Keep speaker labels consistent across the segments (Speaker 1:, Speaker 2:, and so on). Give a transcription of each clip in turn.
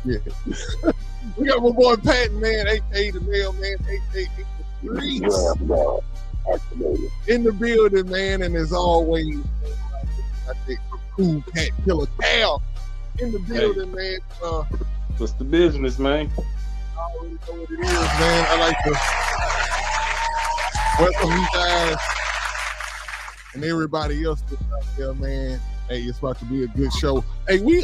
Speaker 1: Yeah. We got my boy Patton, man, aka the mailman, aka the streets in the building, man. And as always, man, I think the cool cat killer Cal in the building, man.
Speaker 2: What's the business, man?
Speaker 1: I already know what it is, man. I like to welcome you guys and everybody else that's out there, man. Hey, it's about to be a good show. Hey, we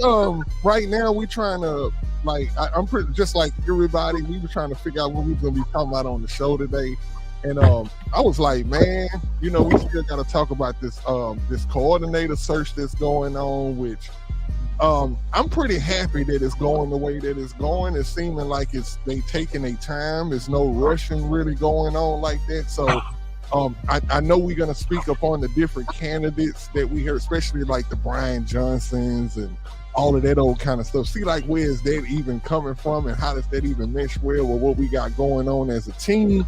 Speaker 1: right now we trying to I'm pretty just like everybody. We were trying to figure out what we were gonna be talking about on the show today, and I was like, man, we still got to talk about this this coordinator search that's going on, which I'm pretty happy that it's going the way that it's going. It's seeming like they taking their time. There's no rushing really going on like that. So. I know we're going to speak upon the different candidates that we hear, especially like the Brian Johnsons and all of that old kind of stuff. See, like, where is that even coming from and how does that even mesh well with what we got going on as a team?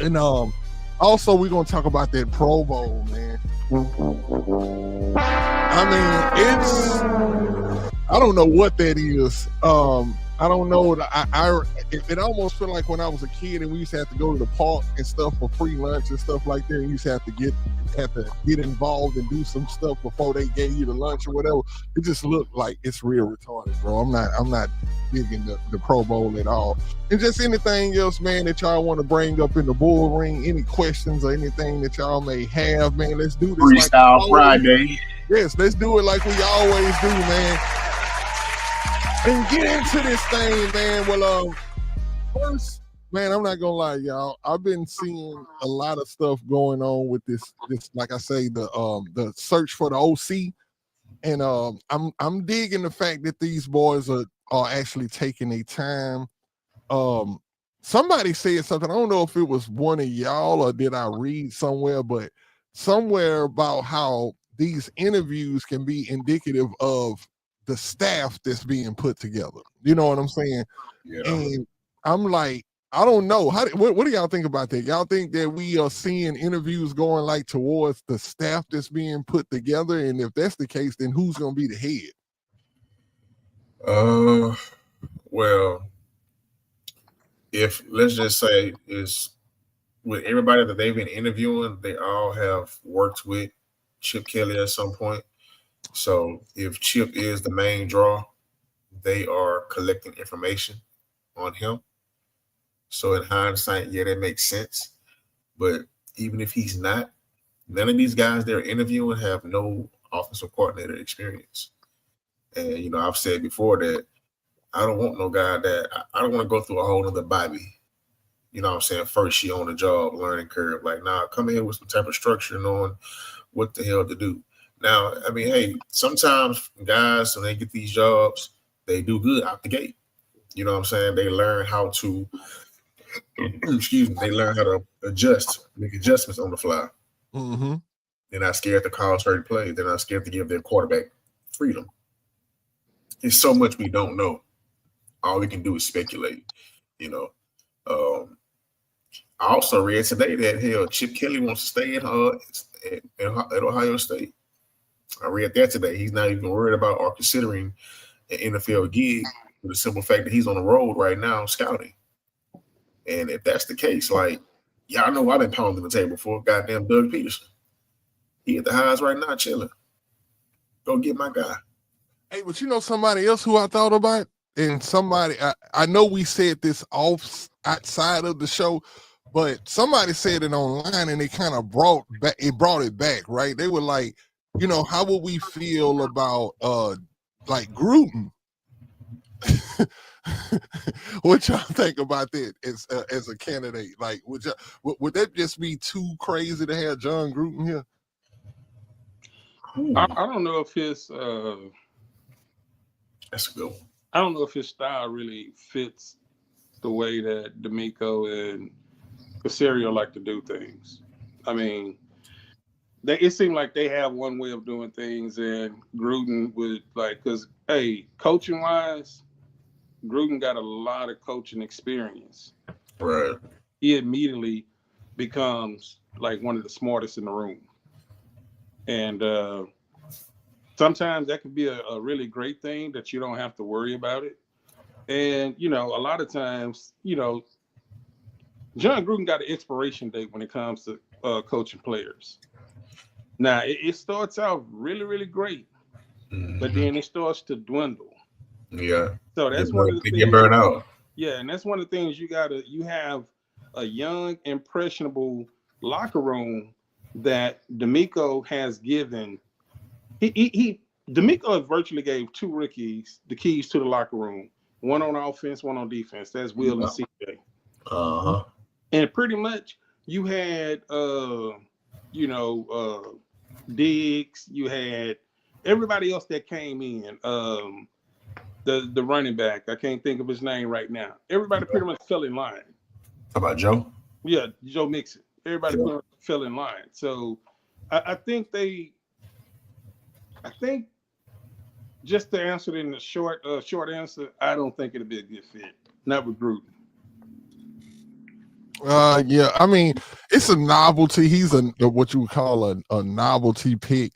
Speaker 1: And also, we're going to talk about that Pro Bowl, man. I mean, I don't know what that is. I don't know. It almost felt like when I was a kid and we used to have to go to the park and stuff for free lunch and stuff like that. And you used to have to get involved and do some stuff before they gave you the lunch or whatever. It just looked like it's real retarded, bro. I'm not digging the Pro Bowl at all. And just anything else, man, that y'all want to bring up in the bull ring, any questions or anything that y'all may have, man. Let's do this.
Speaker 3: Freestyle Friday.
Speaker 1: Yes, let's do it like we always do, man. And get into this thing, man. Well, first, man, I'm not gonna lie, y'all. I've been seeing a lot of stuff going on with this, like I say, the search for the OC, and I'm digging the fact that these boys are actually taking their time. Somebody said something. I don't know if it was one of y'all or did I read somewhere, but somewhere about how these interviews can be indicative of the staff that's being put together. You know what I'm saying?
Speaker 3: Yeah.
Speaker 1: And I'm like, I don't know. What do y'all think about that? Y'all think that we are seeing interviews going like towards the staff that's being put together? And if that's the case, then who's going to be the head?
Speaker 3: Well, if let's just say is with everybody that they've been interviewing, they all have worked with Chip Kelly at some point. So if Chip is the main draw, they are collecting information on him. So in hindsight, yeah, that makes sense. But even if he's not, none of these guys they're interviewing have no offensive coordinator experience. And, I've said before that I don't want no guy that I don't want to go through a whole other Bobby. You know what I'm saying? First year on the job, learning curve. Like, nah, come in with some type of structure knowing what the hell to do. Now, I mean, hey, sometimes guys, when they get these jobs, they do good out the gate. You know what I'm saying? They learn how to, they learn how to make adjustments on the fly.
Speaker 1: Mm-hmm.
Speaker 3: They're not scared to call certain plays. They're not scared to give their quarterback freedom. There's so much we don't know. All we can do is speculate, I also read today that, Chip Kelly wants to stay at Ohio State. I read that today. He's not even worried about or considering an NFL gig for the simple fact that he's on the road right now scouting. And if that's the case, like, y'all know I've been pounding the table for goddamn Doug Peterson. He at the highs right now chilling. Go get my guy.
Speaker 1: Hey, but somebody else who I thought about, and somebody, I know we said this outside of the show, but somebody said it online and they kind of brought it back, right? They were like, how would we feel about like Gruden? What y'all think about that as a candidate? Like, would that just be too crazy to have John Gruden here?
Speaker 2: I don't know if his
Speaker 3: that's a good one.
Speaker 2: I don't know if his style really fits the way that D'Amico and Caserio like to do things. I mean, it seemed like they have one way of doing things, and Gruden would because coaching wise, Gruden got a lot of coaching experience.
Speaker 3: Right.
Speaker 2: He immediately becomes like one of the smartest in the room. And sometimes that could be a really great thing that you don't have to worry about it. And a lot of times, John Gruden got an expiration date when it comes to coaching players. Now it starts out really, really great, but then it starts to dwindle.
Speaker 3: Yeah.
Speaker 2: So that's one of the
Speaker 3: They
Speaker 2: things.
Speaker 3: get burned out.
Speaker 2: Yeah, and that's one of the things you have a young, impressionable locker room that D'Amico has given. D'Amico has virtually gave two rookies the keys to the locker room, one on offense, one on defense. That's Will and CJ.
Speaker 3: Uh-huh.
Speaker 2: And pretty much you had Diggs, you had everybody else that came in. The running back, I can't think of his name right now. Everybody pretty much fell in line.
Speaker 3: How about Joe?
Speaker 2: Yeah, Joe Mixon. Everybody pretty much fell in line. So I think just to answer it in the short answer, I don't think it'll be a good fit. Not with Gruden.
Speaker 1: Yeah, I mean, it's a novelty. He's what you would call a novelty pick.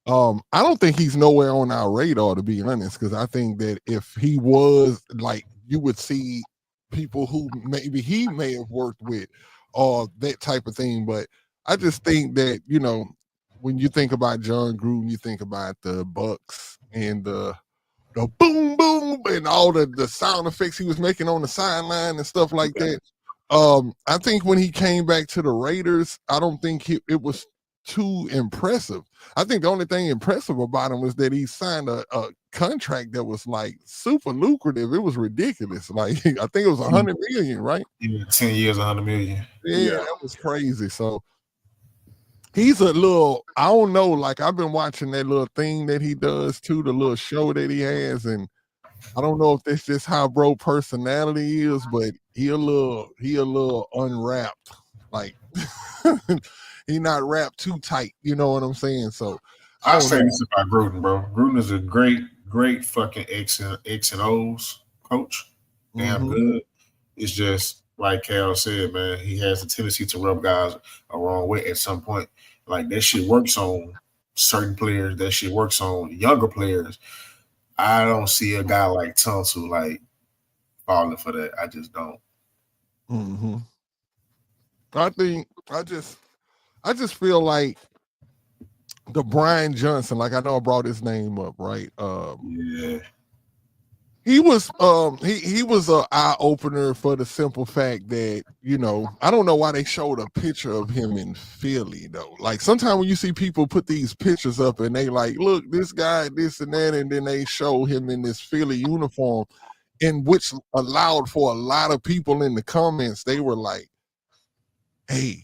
Speaker 1: I don't think he's nowhere on our radar, to be honest, because I think that if he was, like, you would see people who maybe he may have worked with or that type of thing. But I just think that, when you think about John Gruden, you think about the Bucks and the boom, boom, and all the sound effects he was making on the sideline and stuff like that. I think when he came back to the Raiders, I don't think it was too impressive. I think the only thing impressive about him was that he signed a contract that was like super lucrative. It was ridiculous. Like, I think it was $100 million, right?
Speaker 3: 10 years, $100 million.
Speaker 1: Yeah, that was crazy. So he's a little, I don't know, like, I've been watching that little thing that he does too, the little show that he has, and I don't know if that's just how bro personality is, but he a little unwrapped. Like, he not wrapped too tight. You know what I'm saying? So
Speaker 3: I say this about Gruden, bro. Gruden is a great fucking X and O's coach. Damn good. It's just like Cal said, man. He has a tendency to rub guys a wrong way at some point. Like, that shit works on certain players. That shit works on younger players. I don't see a guy like Tunsil like falling for that. I just don't.
Speaker 1: I just feel like the Brian Johnson, like, I know I brought his name up, right?
Speaker 3: Yeah.
Speaker 1: He was he was an eye opener for the simple fact that, I don't know why they showed a picture of him in Philly though. Like, sometimes when you see people put these pictures up and they like, look, this guy, this and that, and then they show him in this Philly uniform, in which allowed for a lot of people in the comments. They were like, hey,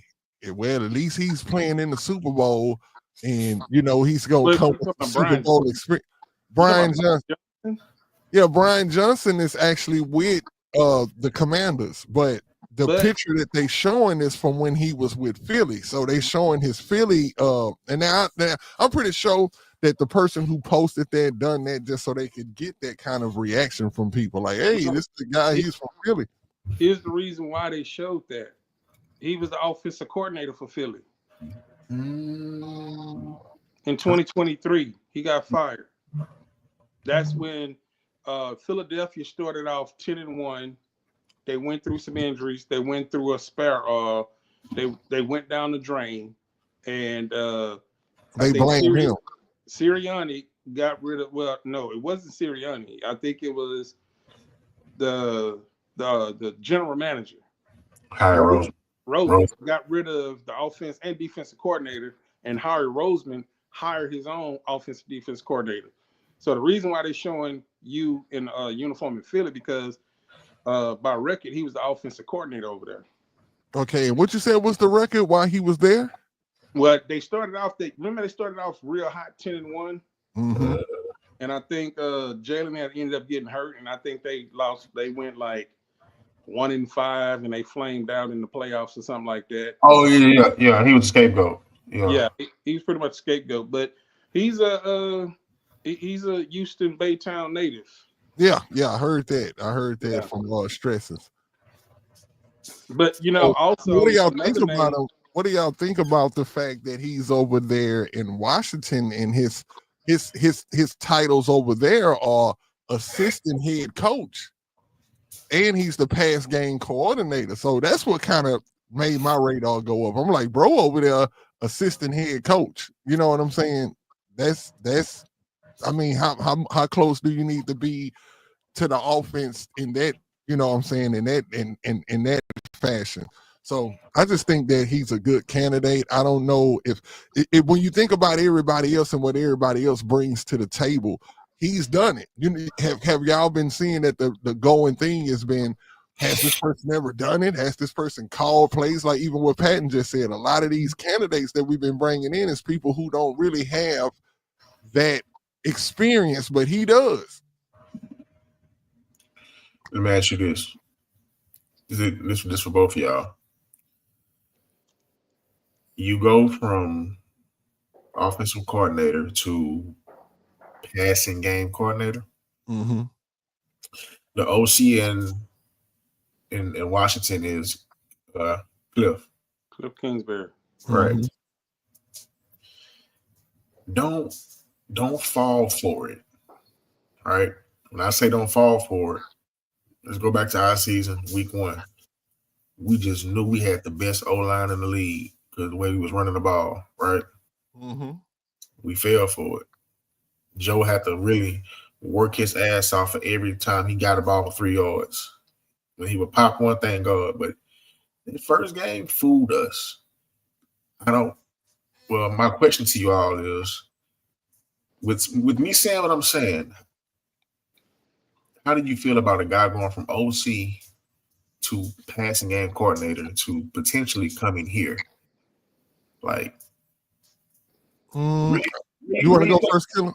Speaker 1: well, at least he's playing in the Super Bowl, and he's gonna come with the Super Bowl experience. Brian Johnson. Yeah, Brian Johnson is actually with the Commanders, but the picture that they showing is from when he was with Philly. So they showing his Philly, and now I'm pretty sure that the person who posted that done that just so they could get that kind of reaction from people. Like, hey, this is the guy, he's from Philly.
Speaker 2: Here's the reason why they showed that. He was the offensive coordinator for Philly. In 2023, he got fired. That's when Philadelphia started off 10-1. They went through some injuries. They went through a spare. They went down the drain, and
Speaker 1: they blamed him.
Speaker 2: Sirianni got rid of. Well, no, it wasn't Sirianni. I think it was the general manager.
Speaker 3: Harry
Speaker 2: Roseman got rid of the offense and defensive coordinator, and Harry Roseman hired his own offensive defense coordinator. So the reason why they're showing you in a uniform in Philly, because by record, he was the offensive coordinator over there.
Speaker 1: Okay, and what you said was the record why he was there?
Speaker 2: Well, they started off real hot 10-1. And I think Jalen had ended up getting hurt, and I think they lost. They went like 1-5, and they flamed out in the playoffs or something like that.
Speaker 3: Oh yeah. He was a scapegoat.
Speaker 2: Yeah, he was pretty much a scapegoat, but he's a Houston Baytown native.
Speaker 1: Yeah, I heard that from Stresses.
Speaker 2: But also,
Speaker 1: what do y'all think about him? What do y'all think about the fact that he's over there in Washington and his titles over there are assistant head coach? and he's the pass game coordinator. So that's what kind of made my radar go up. I'm like, bro, over there, assistant head coach. You know what I'm saying? That's. I mean, how close do you need to be to the offense in that? You know what I'm saying? In that fashion. So I just think that he's a good candidate. I don't know if when you think about everybody else and what everybody else brings to the table, he's done it. You have y'all been seeing that the going thing has been, has this person ever done it? Has this person called plays? Like even what Patton just said, a lot of these candidates that we've been bringing in is people who don't really have that experience, but he does.
Speaker 3: Let me ask you this. This for both of y'all. You go from offensive coordinator to passing game coordinator.
Speaker 1: Mm-hmm.
Speaker 3: The OC in Washington is Cliff
Speaker 2: Kingsbury.
Speaker 3: Right.
Speaker 1: Mm-hmm.
Speaker 3: Don't fall for it. All right. When I say don't fall for it, let's go back to our season, week 1. We just knew we had the best O-line in the league because the way we was running the ball, right?
Speaker 1: Mm-hmm.
Speaker 3: We fell for it. Joe had to really work his ass off for every time he got a ball for 3 yards. When he would pop one, thank God. But the first game fooled us. Well, my question to you all is, with me saying what I'm saying, how do you feel about a guy going from OC to passing game coordinator to potentially coming here? Like, really,
Speaker 1: you want to go first, Killer?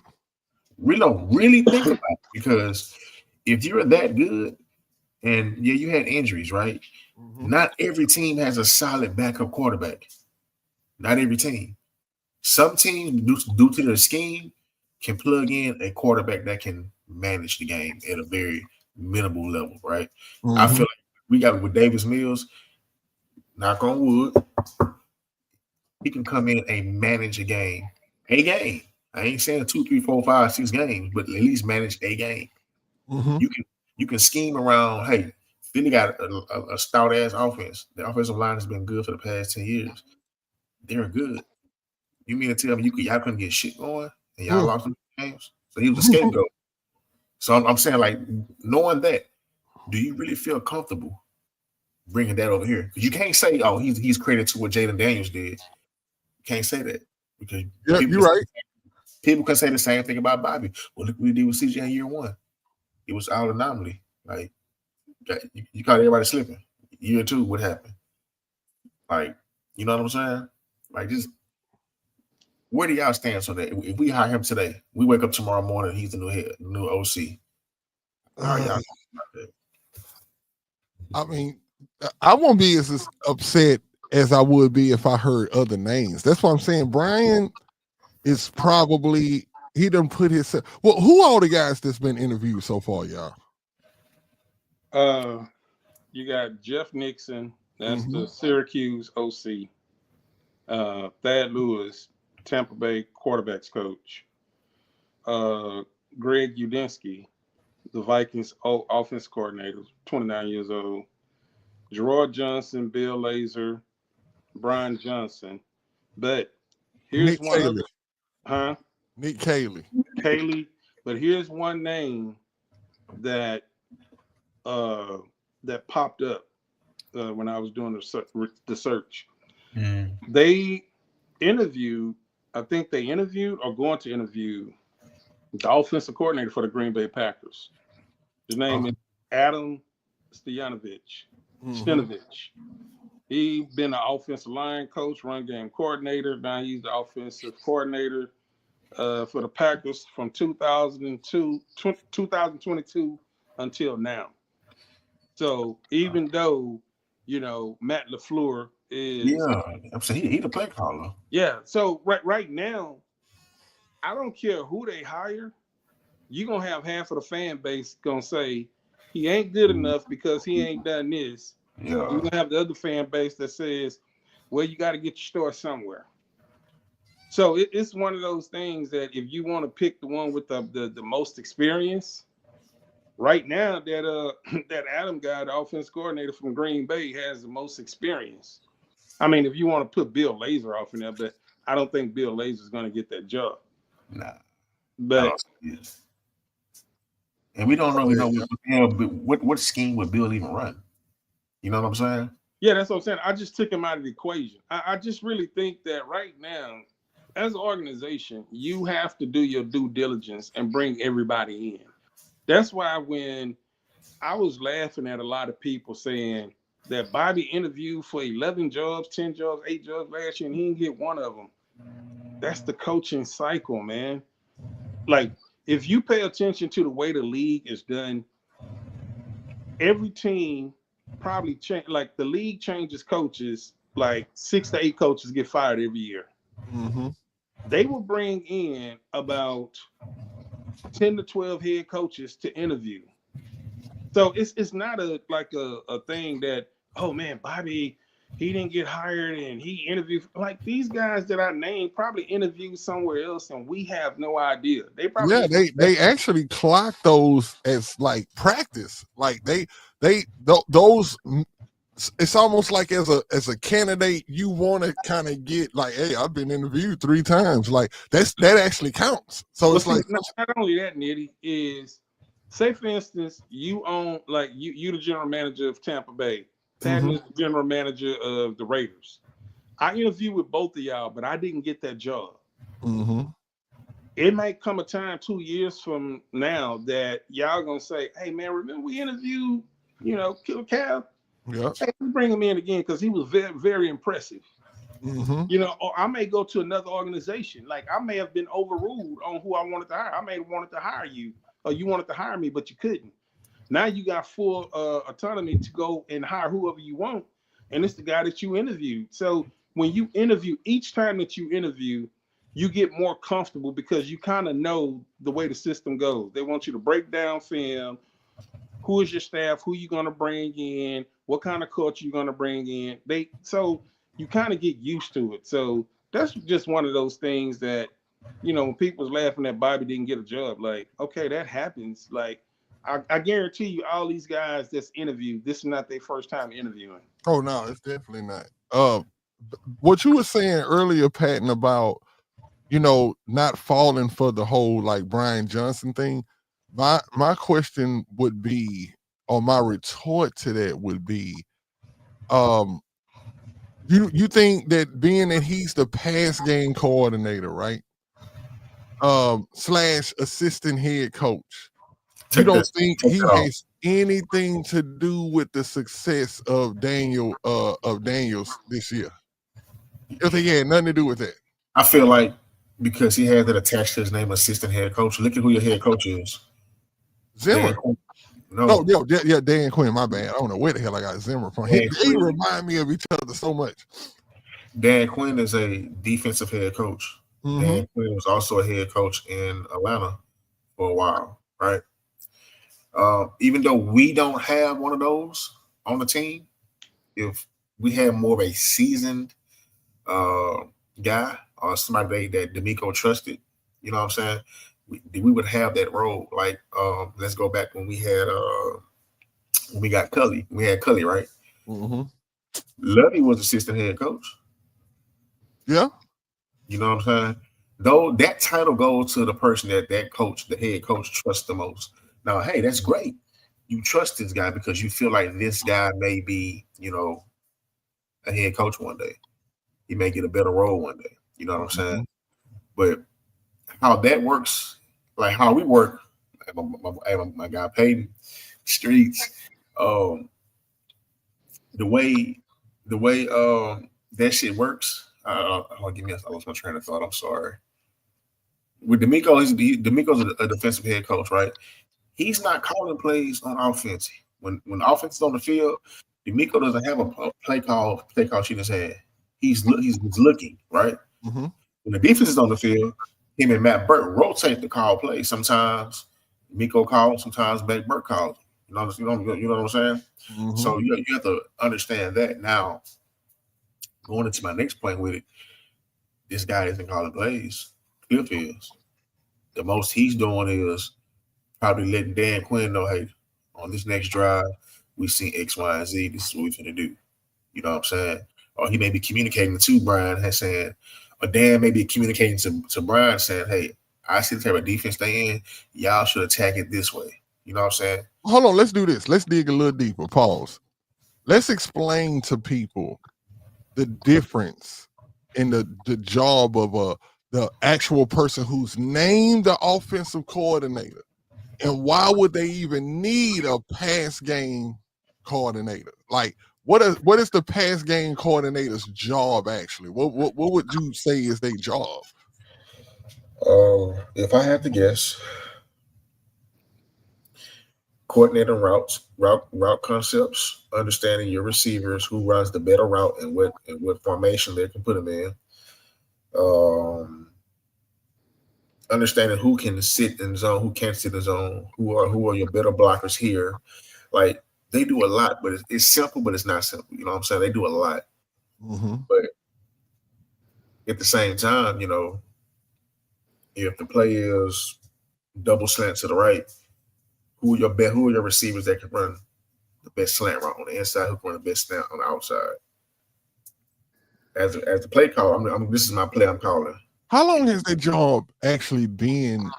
Speaker 3: Really think about it, because if you're that good, and yeah, you had injuries, right? Mm-hmm. Not every team has a solid backup quarterback. Not every team. Some teams, due to their scheme, can plug in a quarterback that can manage the game at a very minimal level, right? Mm-hmm. I feel like we got with Davis Mills, knock on wood, he can come in and manage a game. A game. I ain't saying 2, 3, 4, 5, 6 games, but at least manage a game. Mm-hmm. You can scheme around. Hey, Philly got a stout ass offense. The offensive line has been good for the past 10 years. They're good. You mean to tell me y'all couldn't get shit going and y'all lost some games? So he was a scapegoat. So I'm saying, like, knowing that, do you really feel comfortable bringing that over here? Because you can't say, oh, he's credited to what Jaden Daniels did. You can't say that, because
Speaker 1: you're right.
Speaker 3: People can say the same thing about Bobby. Well, look what we did with CJ in year 1. It was all anomaly. Like, you caught everybody slipping. Year 2, what happened? Like, you know what I'm saying? Like, just where do y'all stand on that? If we hire him today, we wake up tomorrow morning, he's the new OC. How are y'all about that?
Speaker 1: I mean, I won't be as upset as I would be if I heard other names. That's what I'm saying. Brian is probably, he done put his, well, who all the guys that's been interviewed so far, y'all?
Speaker 2: You got Jeff Nixon, that's the Syracuse OC. Thad Lewis, Tampa Bay quarterbacks coach. Greg Udinski, the Vikings offense coordinator, 29 years old. Gerard Johnson, Bill Lazor, Brian Johnson. But here's
Speaker 1: Nick Caley. Nick Caley.
Speaker 2: But here's one name that that popped up when I was doing the search. They interviewed, I think they interviewed or going to interview the offensive coordinator for the Green Bay Packers. His name is Adam Stanovich. He's been an offensive line coach, run game coordinator. Now he's the offensive coordinator for the Packers from 2022 until now. So even though, you know, Matt LaFleur is,
Speaker 3: I'm saying he the play caller.
Speaker 2: Yeah. So right now, I don't care who they hire. You're gonna have half of the fan base gonna say he ain't good enough because he ain't done this. Yeah. You're gonna have the other fan base that says, well, you got to get your store somewhere. So it's one of those things that if you want to pick the one with the most experience, right now that that Adam guy, the offense coordinator from Green Bay, has the most experience. I mean, if you want to put Bill Lazor off in there, but I don't think Bill Lazor is going to get that job.
Speaker 3: Nah, I
Speaker 2: But
Speaker 3: don't see it. And we don't really know what scheme would Bill even run. You know what I'm saying?
Speaker 2: yeah, that's what I'm saying. I just took him out of the equation. I just really think that right now, as an organization, you have to do your due diligence and bring everybody in. That's why when I was laughing at a lot of people saying that Bobby interviewed for 11 jobs, 10 jobs, 8 jobs last year, and he didn't get one of them. That's the coaching cycle, man. Like, if you pay attention to the way the league is done, every team probably change. Like, the league changes coaches, like 6 to 8 coaches get fired every year.
Speaker 1: Mm-hmm.
Speaker 2: They will bring in about 10 to 12 head coaches to interview. So it's not a thing that, oh man, Bobby, he didn't get hired and he interviewed. Like, these guys that I named probably interviewed somewhere else and we have no idea. They probably
Speaker 1: they actually clock those as like practice. Like those. It's almost like as a candidate, you want to kind of get like, hey, I've been interviewed 3 times. Like that actually counts. So it's like
Speaker 2: not only that, Nitty, is say for instance, you own like you the general manager of Tampa Bay. Patton is the general manager of the Raiders. I interviewed with both of y'all, but I didn't get that job.
Speaker 1: Mm-hmm.
Speaker 2: It might come a time 2 years from now that y'all gonna say, hey man, remember we interviewed, Killer Cal?
Speaker 1: Yeah.
Speaker 2: Hey, we bring him in again because he was very, very impressive.
Speaker 1: Mm-hmm.
Speaker 2: Or I may go to another organization. Like, I may have been overruled on who I wanted to hire. I may have wanted to hire you, or you wanted to hire me, but you couldn't. Now you got full autonomy to go and hire whoever you want, and it's the guy that you interviewed. So when you interview, each time that you interview, you get more comfortable because you kind of know the way the system goes. They want you to break down film. Who is your staff? Who you going to bring in? What kind of culture you going to bring in? So you kind of get used to it. So that's just one of those things that, when people's laughing that Bobby didn't get a job, like, okay, that happens. Like, I guarantee you, all these guys that's interviewed, this is not their first time interviewing.
Speaker 1: Oh no, it's definitely not. What you were saying earlier, Patton, about not falling for the whole like Brian Johnson thing. My question would be, or my retort to that would be, you think that being that he's the pass game coordinator, right? / assistant head coach, you don't think he has anything to do with the success of Daniels this year? You think he had nothing to do with that?
Speaker 3: I feel like because he had that attached to his name, assistant head coach. Look at who your head coach is.
Speaker 1: Zimmer.
Speaker 3: No.
Speaker 1: Yeah, Dan Quinn. My bad. I don't know where the hell I got Zimmer from. They remind me of each other so much.
Speaker 3: Dan Quinn is a defensive head coach. Mm-hmm. Dan Quinn was also a head coach in Atlanta for a while, right? Even though we don't have one of those on the team, if we had more of a seasoned guy or somebody that D'Amico trusted, you know what I'm saying? We would have that role. Like, let's go back when we had when we got Cully. We had Cully, right?
Speaker 1: Mm-hmm.
Speaker 3: Lovey was assistant head coach.
Speaker 1: Yeah.
Speaker 3: You know what I'm saying? Though that title goes to the person that coach, the head coach, trusts the most. Now, hey, that's great. You trust this guy because you feel like this guy may be, a head coach one day. He may get a better role one day. You know what I'm saying? But how that works, like how we work, my guy Peyton, streets, the way that shit works. Give me I lost my train of thought. I'm sorry. With D'Amico, D'Amico's a defensive head coach, right? He's not calling plays on offense. When the offense is on the field, D'Amico doesn't have a play call sheet in his hand. He's looking, right?
Speaker 1: Mm-hmm.
Speaker 3: When the defense is on the field, him and Matt Burke rotate the call play. Sometimes D'Amico calls, sometimes Matt Burke calls. You know what I'm saying?
Speaker 1: Mm-hmm.
Speaker 3: So you have to understand that. Now, going into my next point with it, this guy isn't calling plays. Cliff is. The most he's doing is probably letting Dan Quinn know, hey, on this next drive, we see X, Y, and Z. This is what we're going to do. You know what I'm saying? Or he may be communicating to Brian and saying, or Dan may be communicating to Brian saying, hey, I see the type of defense they in. Y'all should attack it this way. You know what I'm saying?
Speaker 1: Hold on, let's do this. Let's dig a little deeper. Pause. Let's explain to people the difference in the job of the actual person who's named the offensive coordinator, and why would they even need a pass game coordinator? Like, what is the pass game coordinator's job actually? What would you say is their job?
Speaker 3: If I had to guess, coordinating route concepts, understanding your receivers, who runs the better route, and what formation they can put them in. Understanding who can sit in zone, who can't sit in zone, who are your better blockers here. Like, they do a lot, but it's simple, but it's not simple. You know what I'm saying? They do a lot, but at the same time, you know, if the play is double slant to the right, who are your receivers that can run the best slant route on the inside? Who can run the best slant on the outside? As the play call, this is my play I'm calling.
Speaker 1: How long has that job actually been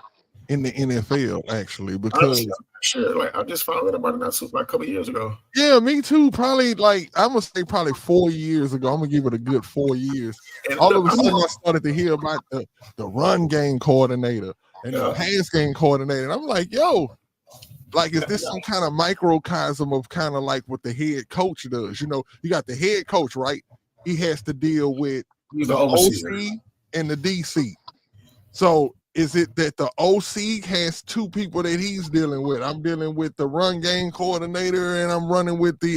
Speaker 1: in the NFL? Actually, because
Speaker 3: honestly, I'm not sure. Like, I just found out about it like a couple of years ago.
Speaker 1: Yeah, me too. Probably, like, I'm gonna say probably 4 years ago. I'm gonna give it a good 4 years.
Speaker 3: And
Speaker 1: all of a sudden, I started to hear about the run game coordinator and the
Speaker 3: Yeah.
Speaker 1: pass game coordinator. And I'm like, yo, like, is this some kind of microcosm of kind of like what the head coach does? You know, you got the head coach, right? He has to deal with
Speaker 3: He's
Speaker 1: the
Speaker 3: the overseer.
Speaker 1: OC and the DC. So is it that the OC has two people that he's dealing with? I'm dealing with the run game coordinator, and I'm running with the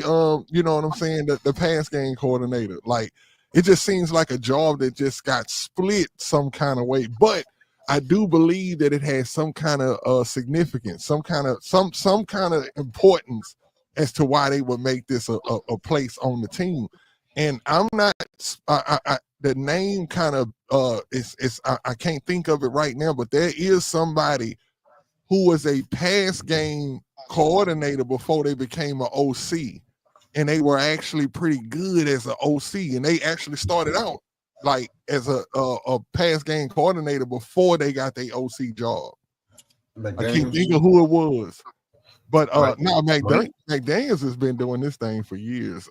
Speaker 1: you know what I'm saying, the pass game coordinator. Like, it just seems like a job that just got split some kind of way. But I do believe that it has some kind of significance, some kind of importance as to why they would make this a place on the team. And I'm not the name kind of I can't think of it right now, but there is somebody who was a pass game coordinator before they became an OC, and they were actually pretty good as an OC, and they actually started out like as a pass game coordinator before they got their OC job. I can't think of who it was, but now McDaniels has been doing this thing for years.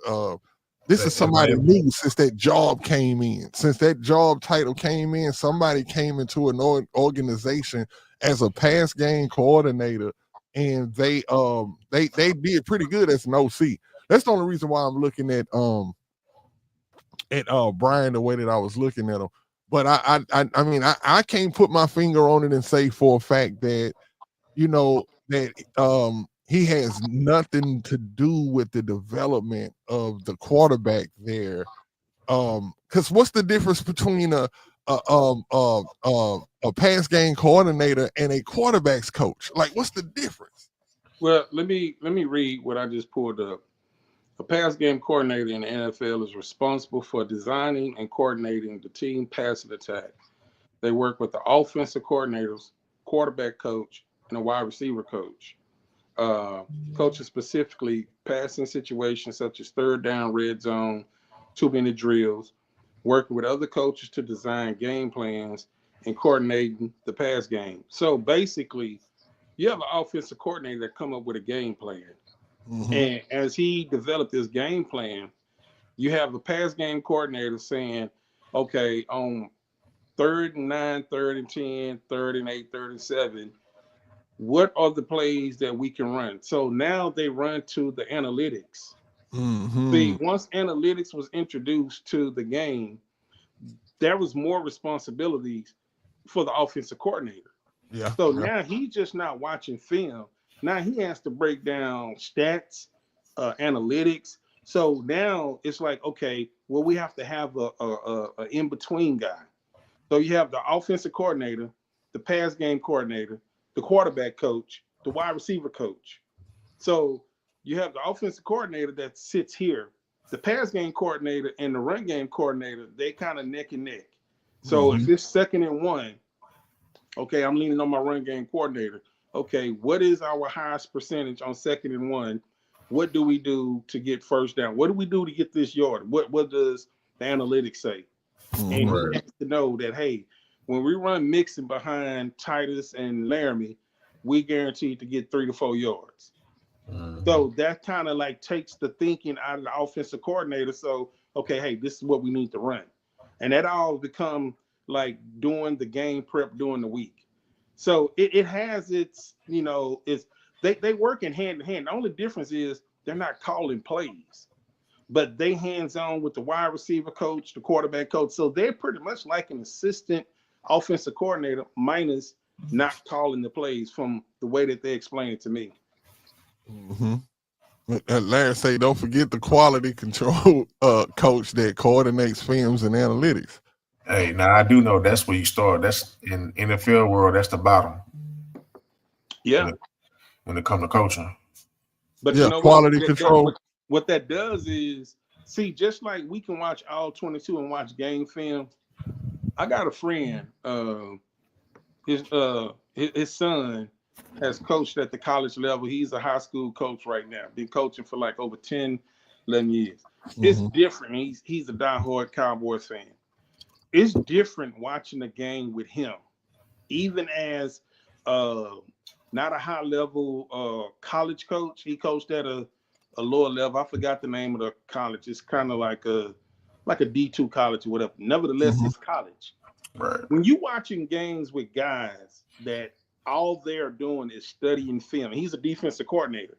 Speaker 1: This is somebody new since that job came in. Since that job title came in, somebody came into an organization as a pass game coordinator, and they did pretty good as an OC. That's the only reason why I'm looking at Brian the way that I was looking at him. But I mean, I can't put my finger on it and say for a fact that, you know, that he has nothing to do with the development of the quarterback there. Because what's the difference between a pass game coordinator and a quarterback's coach? Like, what's the difference?
Speaker 2: Well, let me read what I just pulled up. A pass game coordinator in the NFL is responsible for designing and coordinating the team passing attack. They work with the offensive coordinators, quarterback coach, and a wide receiver coach. Coaches specifically passing situations such as third down, red zone, 2-minute drills, working with other coaches to design game plans and coordinating the pass game. So basically, you have an offensive coordinator that come up with a game plan. Mm-hmm. And as he developed this game plan, you have a pass game coordinator saying, okay, on 3rd and 9, 3rd and 10, 3rd and 8, 3rd and 7, what are the plays that we can run? So now they run to the analytics. Mm-hmm. See, once analytics was introduced to the game, there was more responsibilities for the offensive coordinator. Yeah. So now he's just not watching film. Now he has to break down stats, analytics. So now it's like, okay, well, we have to have a in-between guy. So you have the offensive coordinator, the pass game coordinator, the quarterback coach, the wide receiver coach. So you have the offensive coordinator that sits here. The pass game coordinator and the run game coordinator, they kind of neck and neck. So if it's 2nd and 1, okay, I'm leaning on my run game coordinator. okay, what is our highest percentage on 2nd and 1? What do we do to get first down? What do we do to get this yard? What does the analytics say? And he
Speaker 3: Right.
Speaker 2: has to know that, hey, when we run Mixon behind Titus and Laramie, we guaranteed to get 3 to 4 yards. So that kind of like takes the thinking out of the offensive coordinator. So, okay, hey, this is what we need to run. And that all become like doing the game prep during the week. So it has its, it's they work in hand in hand. The only difference is they're not calling plays, but they hands-on with the wide receiver coach, the quarterback coach. So they're pretty much like an assistant offensive coordinator, minus not calling the plays from the way that they explain it to me.
Speaker 1: Mm-hmm. Larry say, don't forget the quality control coach that coordinates films and analytics.
Speaker 3: Hey, now I do know that's where you start. That's in NFL world. That's the bottom.
Speaker 2: Yeah.
Speaker 3: When it comes to coaching.
Speaker 2: But
Speaker 1: yeah,
Speaker 2: you know
Speaker 1: quality control.
Speaker 2: What that does is, see, just like we can watch all 22 and watch game film. I got a friend. His son has coached at the college level. He's a high school coach right now. Been coaching for like over 10, 11 years. It's different. He's a diehard Cowboys fan. It's different watching a game with him, even as not a high level college coach. He coached at a lower level. I forgot the name of the college. It's kind of like a D2 college or whatever. Nevertheless, it's college.
Speaker 3: Right.
Speaker 2: When you watching games with guys that all they're doing is studying film, he's a defensive coordinator.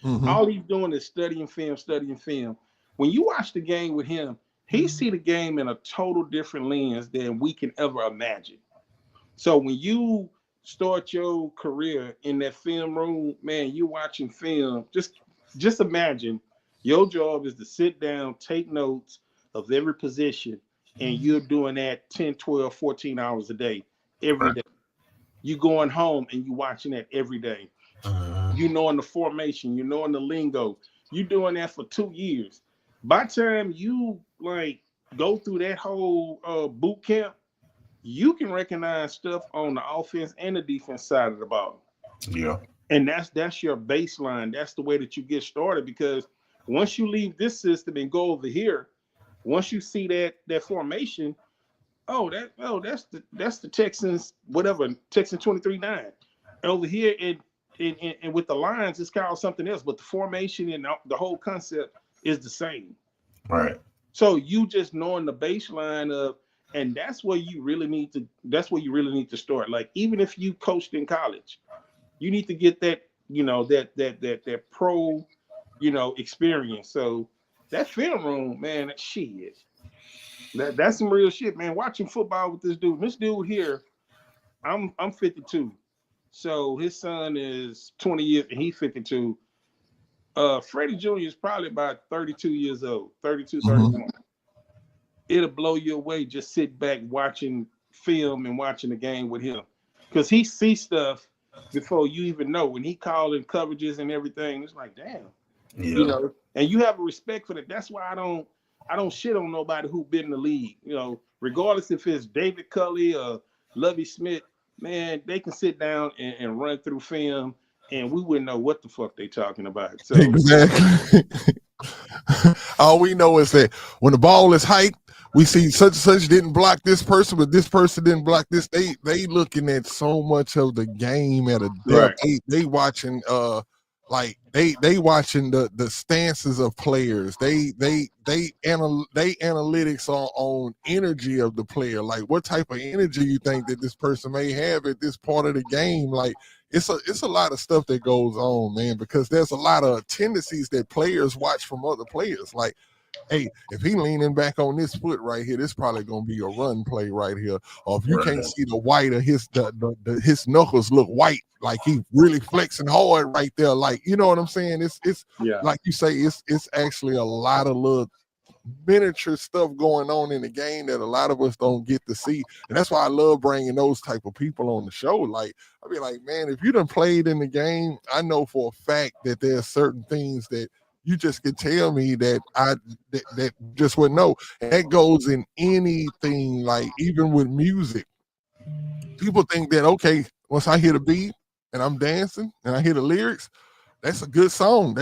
Speaker 2: All he's doing is studying film. When you watch the game with him, he see the game in a total different lens than we can ever imagine. So when you start your career in that film room, man, you're watching film. Just imagine your job is to sit down, take notes of every position, and you're doing that 10, 12, 14 hours a day, every day. You going home and you watching that every day. You knowing the formation, you knowing the lingo. You doing that for 2 years. By the time you like go through that whole boot camp, you can recognize stuff on the offense and the defense side of the ball.
Speaker 3: Yeah.
Speaker 2: And that's your baseline. That's the way that you get started, because once you leave this system and go over here, once you see that formation, that's the Texans, whatever, Texans 23-9. Over here and with the lines, it's called something else, but the formation and the whole concept is the same.
Speaker 3: Right.
Speaker 2: So you just knowing the baseline of, and that's where you really need to start. Like, even if you coached in college, you need to get that, that pro, experience. So that film room, man, that shit. That's some real shit, man. Watching football with this dude. This dude here, I'm 52. So his son is 20 years and he's 52. Freddie Jr. is probably about 32 years old, 32, 31. It'll blow you away just sit back watching film and watching the game with him. Because he sees stuff before you even know. When he calling coverages and everything, it's like, damn.
Speaker 3: Yeah.
Speaker 2: And you have a respect for that. That's why I don't shit on nobody who been in the league. Regardless if it's David Culley or Lovie Smith, man, they can sit down and run through film and we wouldn't know what the fuck they talking about. So
Speaker 1: exactly. All we know is that when the ball is hiked, we see such and such didn't block this person, but this person didn't block this. They looking at so much of the game at a depth.
Speaker 2: Right.
Speaker 1: They watching they watching the stances of players. They analytics on energy of the player. Like, what type of energy you think that this person may have at this part of the game. Like, it's a lot of stuff that goes on, man, because there's a lot of tendencies that players watch from other players. Like, hey, if he leaning back on this foot right here, this probably gonna be a run play right here. Or if you can't see the white of his his knuckles look white, like he really flexing hard right there. Like, you know what I'm saying? It's like you say, it's actually a lot of little miniature stuff going on in the game that a lot of us don't get to see. And that's why I love bringing those type of people on the show. Like, I be like, man, if you done played in the game, I know for a fact that there's certain things that you just can tell me that that just wouldn't know. And that goes in anything, like even with music. People think that, okay, once I hear the beat, and I'm dancing and I hear the lyrics, that's a good song.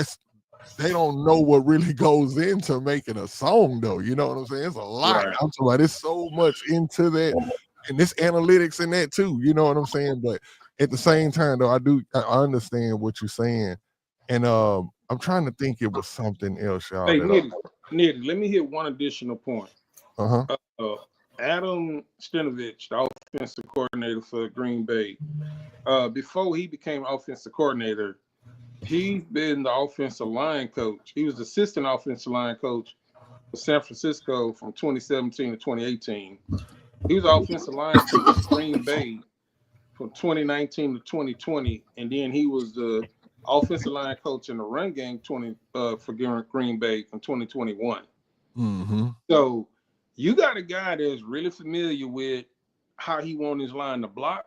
Speaker 1: They don't know what really goes into making a song, though. You know what I'm saying? It's a lot.
Speaker 2: Right.
Speaker 1: I'm talking about there's so much into that, and this analytics in that too. You know what I'm saying? But at the same time, though, I understand what you're saying, and I'm trying to think it was something else, y'all.
Speaker 2: Hey, Nitty, let me hit one additional point.
Speaker 1: Uh-huh.
Speaker 2: Adam Stenovich, the offensive coordinator for Green Bay, before he became offensive coordinator, he's been the offensive line coach. He was assistant offensive line coach for San Francisco from 2017 to 2018. He was offensive line coach for Green Bay from 2019 to 2020, and then he was the offensive line coach in the run game for Green Bay from 2021.
Speaker 1: Mm-hmm.
Speaker 2: So you got a guy that's really familiar with how he wants his line to block.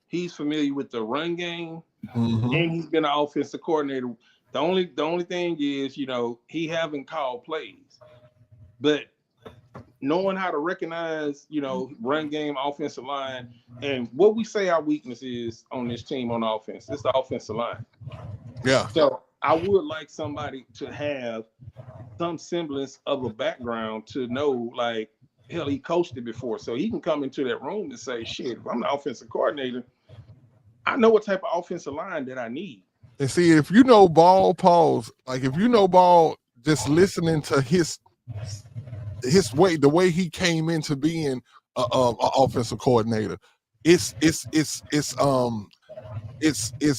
Speaker 2: He's familiar with the run game, and he's been an offensive coordinator. The only thing is, he haven't called plays, but knowing how to recognize, run game, offensive line, and what we say our weakness is on this team on offense, it's the offensive line.
Speaker 1: Yeah.
Speaker 2: So I would like somebody to have some semblance of a background to know, like, hell, he coached it before, so he can come into that room and say, shit, if I'm the offensive coordinator, I know what type of offensive line that I need.
Speaker 1: And see, if you know Ball, pause. Like if you know Ball, just listening to his way, the way he came into being a offensive coordinator, it's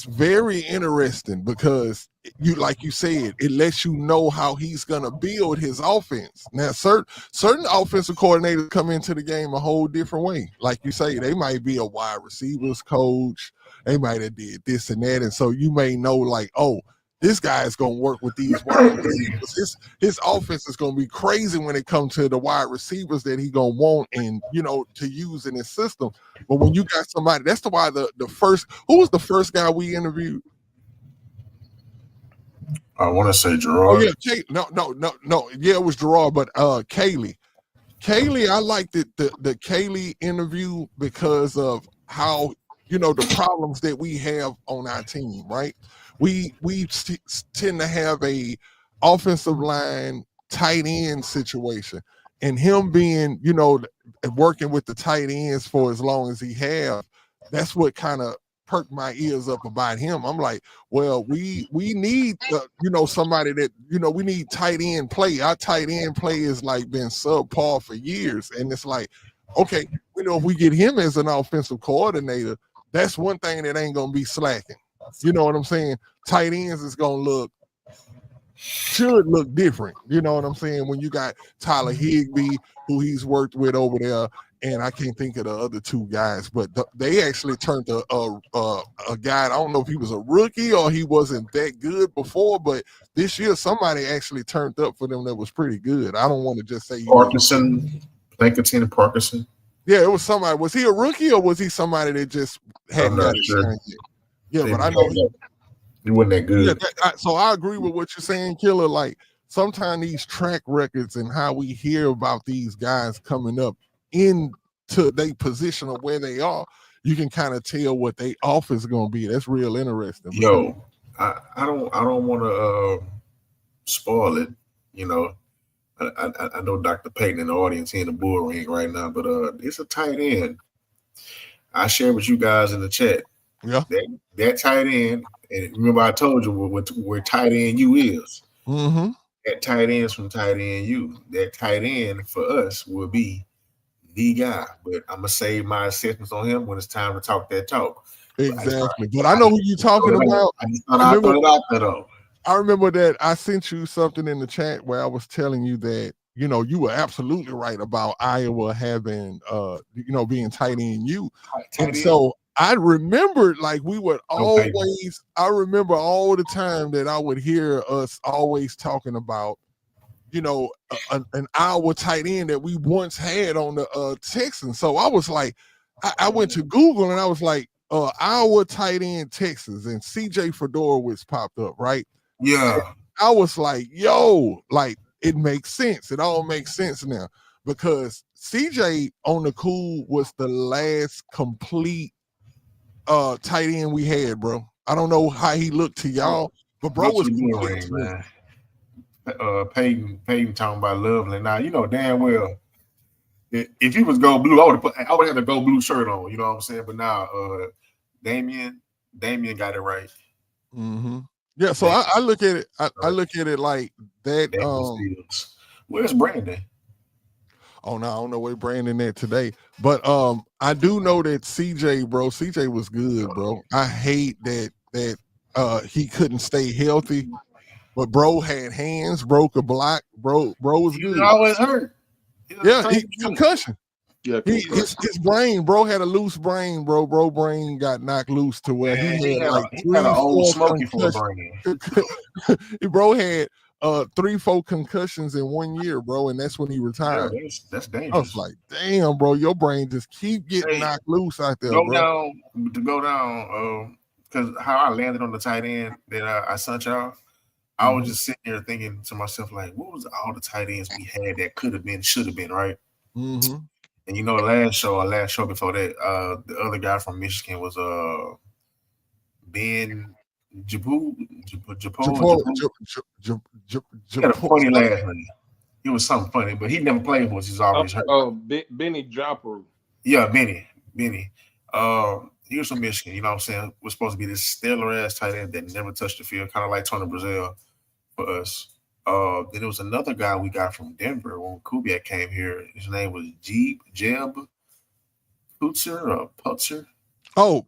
Speaker 1: very interesting because like you said, it lets you know how he's gonna build his offense. Now, certain offensive coordinators come into the game a whole different way. Like you say, they might be a wide receivers coach. They might have did this and that, and so you may know, like, oh, this guy is going to work with these wide receivers. His offense is going to be crazy when it comes to the wide receivers that he going to want and, to use in his system. But when you got somebody, that's why the first, who was the first guy we interviewed?
Speaker 3: I want to say Gerard.
Speaker 1: Oh, yeah. No. Yeah, it was Gerard, but Kaylee. I liked the Kaylee interview because of how, the problems that we have on our team, right? We tend to have a offensive line tight end situation, and him being, working with the tight ends for as long as he have, that's what kind of perked my ears up about him. I'm like, well, we need, somebody that, we need tight end play. Our tight end play has like been subpar for years, and it's like, okay, if we get him as an offensive coordinator, that's one thing that ain't gonna be slacking. You know what I'm saying? Tight ends is should look different. You know what I'm saying? When you got Tyler Higbee, who he's worked with over there, and I can't think of the other two guys, but they actually turned a guy. I don't know if he was a rookie or he wasn't that good before, but this year somebody actually turned up for them that was pretty good. I don't want to just say
Speaker 3: Parkinson, Pinkerton Parkinson.
Speaker 1: Yeah, it was somebody. Was he a rookie or was he somebody that just hadn't got his shine yet? Yeah, but I know
Speaker 3: he wasn't that good.
Speaker 1: Yeah, so I agree with what you're saying, Killer. Like sometimes these track records and how we hear about these guys coming up into their position of where they are, you can kind of tell what their office is going to be. That's real interesting.
Speaker 3: Yo, I don't want to spoil it. I know Dr. Payton in the audience here in the bull ring right now, but it's a tight end. I shared with you guys in the chat.
Speaker 1: Yeah,
Speaker 3: that tight end, and remember I told you where tight end U is.
Speaker 1: Mm-hmm.
Speaker 3: That tight end's from tight end U. That tight end for us will be the guy. But I'm gonna save my assistance on him when it's time to talk that talk.
Speaker 1: Exactly. But I know who you're talking about.
Speaker 3: I just thought I'd put it out there though.
Speaker 1: I remember that I sent you something in the chat where I was telling you that, you were absolutely right about Iowa having, being tight end U. And so I remembered, like, we would always, I remember all the time that I would hear us always talking about, an Iowa tight end that we once had on the Texans. So I was like, I went to Google and I was like, Iowa tight end Texas, and CJ Fedorowicz popped up, right?
Speaker 3: Yeah.
Speaker 1: And I was like, yo, like, it makes sense. It all makes sense now because CJ on the cool was the last complete tight end we had, bro. I don't know how he looked to y'all, but bro
Speaker 3: Go to
Speaker 1: was
Speaker 3: the blue
Speaker 1: legit
Speaker 3: ring,
Speaker 1: to me.
Speaker 3: man. Peyton talking about Lovely. Now you know damn well if he was go blue, I would have the go blue shirt on. You know what I'm saying? But now, Damian got it right.
Speaker 1: Mm-hmm. Yeah, so
Speaker 3: Damian,
Speaker 1: I look at it. I
Speaker 3: right.
Speaker 1: look at it like that.
Speaker 3: Damian Steals. Where's Brandon?
Speaker 1: Oh no, I don't know where Brandon at today, but I do know that CJ, bro. CJ was good, bro. I hate that he couldn't stay healthy, but bro had hands, broke a block, bro was
Speaker 3: He was
Speaker 1: good.
Speaker 3: always hurt. He was the
Speaker 1: Yeah,
Speaker 3: same
Speaker 1: he
Speaker 3: thing.
Speaker 1: concussion.
Speaker 2: Yeah,
Speaker 1: His brain, bro, had a loose brain, bro. Bro, brain got knocked loose to where he
Speaker 3: Man,
Speaker 1: had like
Speaker 3: he had an
Speaker 1: three,
Speaker 3: old
Speaker 1: four
Speaker 3: smoky for a
Speaker 1: concussions.
Speaker 3: brain.
Speaker 1: Bro had 3, 4 concussions in 1 year, bro, and that's when he
Speaker 3: Yeah,
Speaker 1: retired.
Speaker 3: that's
Speaker 1: I was
Speaker 3: dangerous.
Speaker 1: like, damn, bro, your brain just keep getting
Speaker 3: Hey,
Speaker 1: knocked loose out there,
Speaker 3: go
Speaker 1: bro.
Speaker 3: down to go down. Because how I landed on the tight end that I sent y'all, I was
Speaker 1: Mhm.
Speaker 3: just sitting there thinking to myself, like, what was all the tight ends we had that could have been, should have been, right?
Speaker 1: Mhm.
Speaker 3: And you know, last show before that, the other guy from Michigan was Ben Jabu Japo
Speaker 1: Japo,
Speaker 3: Japu. He had a
Speaker 1: Japo,
Speaker 3: funny last name. It was something funny, but he never played for us. He's always hurt.
Speaker 2: Benny Jopper.
Speaker 3: Yeah, Benny. He was from Michigan. You know what I'm saying? We're supposed to be this stellar ass tight end that never touched the field, kind of like Tony Brazil for us. Then there was another guy we got from Denver when Kubiak came here. His name was Jeb Putzer or Putzer.
Speaker 1: Oh,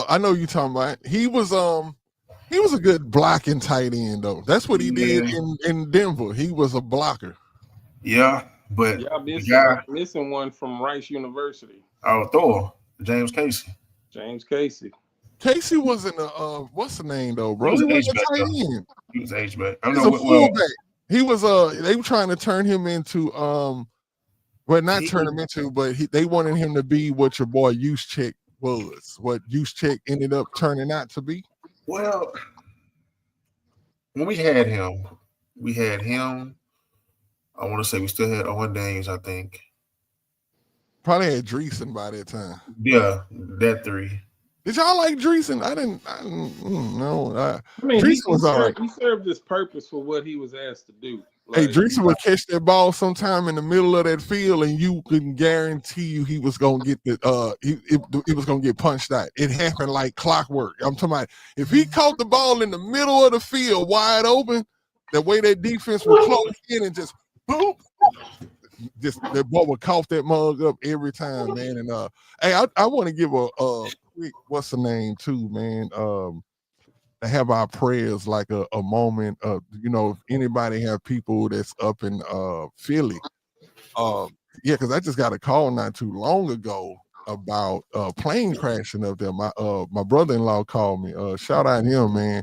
Speaker 1: I know you talking about. He was a good blocking tight end though. That's what he did
Speaker 3: Yeah,
Speaker 1: in Denver. He was a blocker.
Speaker 3: yeah, but
Speaker 2: Y'all
Speaker 3: the
Speaker 2: y'all
Speaker 3: guy,
Speaker 2: missing one from Rice University,
Speaker 3: Thor, James Casey.
Speaker 2: James Casey.
Speaker 1: Casey wasn't a what's the name though,
Speaker 3: He
Speaker 1: bro?
Speaker 3: was
Speaker 1: He
Speaker 3: an
Speaker 1: wasn't
Speaker 3: H
Speaker 1: a
Speaker 3: back
Speaker 1: tight
Speaker 3: though.
Speaker 1: end.
Speaker 3: He was H back. I
Speaker 1: He's
Speaker 3: know.
Speaker 1: a
Speaker 3: Well,
Speaker 1: fullback. He was they were trying to turn him into well not turn
Speaker 3: he
Speaker 1: him into, but they wanted him to be what your boy Juszczyk was, what Juszczyk ended up turning out to be.
Speaker 3: well when we had him, we had him. I want to say we still had Owen Daniels, I think.
Speaker 1: Probably had Dreesen by that time.
Speaker 3: Yeah, that three.
Speaker 1: Did y'all like Dreesen? I didn't no.
Speaker 2: I mean,
Speaker 1: Dreesen was all right.
Speaker 2: he served his purpose for what he was asked to do.
Speaker 1: Hey,
Speaker 2: Like,
Speaker 1: Dreesen would catch that ball sometime in the middle of that field, and you couldn't guarantee you he was gonna get he was gonna get punched out. It happened like clockwork. I'm talking about if he caught the ball in the middle of the field wide open, the way that defense would close in and just boom, just that boy would cough that mug up every time, man. And hey, I want to give a quick what's the name too, man. To have our prayers like a moment of, if anybody have people that's up in Philly, yeah, because I just got a call not too long ago about plane crashing up there. My brother-in-law called me. Shout out him, man.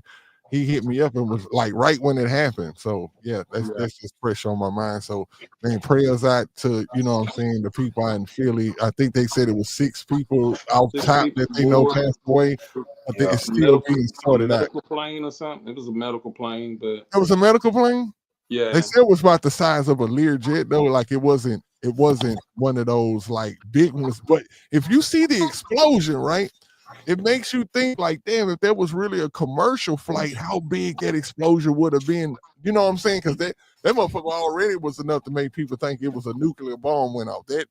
Speaker 1: He hit me up and was like right when it happened. So yeah, that's just fresh on my mind. So man, prayers out to, what I'm saying, the people out in Philly. I think they said it was 6 people out top that they know passed away. I think it's still being
Speaker 2: a
Speaker 1: sorted out.
Speaker 2: medical plane or something. It was a medical plane, but
Speaker 1: It was a medical plane.
Speaker 2: yeah,
Speaker 1: They said it was about the size of a Learjet though. Like it wasn't one of those like big ones. But if you see the explosion, right, it makes you think like, damn, if there was really a commercial flight, how big that explosion would have been. You know what I'm saying? Because that motherfucker already was enough to make people think it was a nuclear bomb went off. That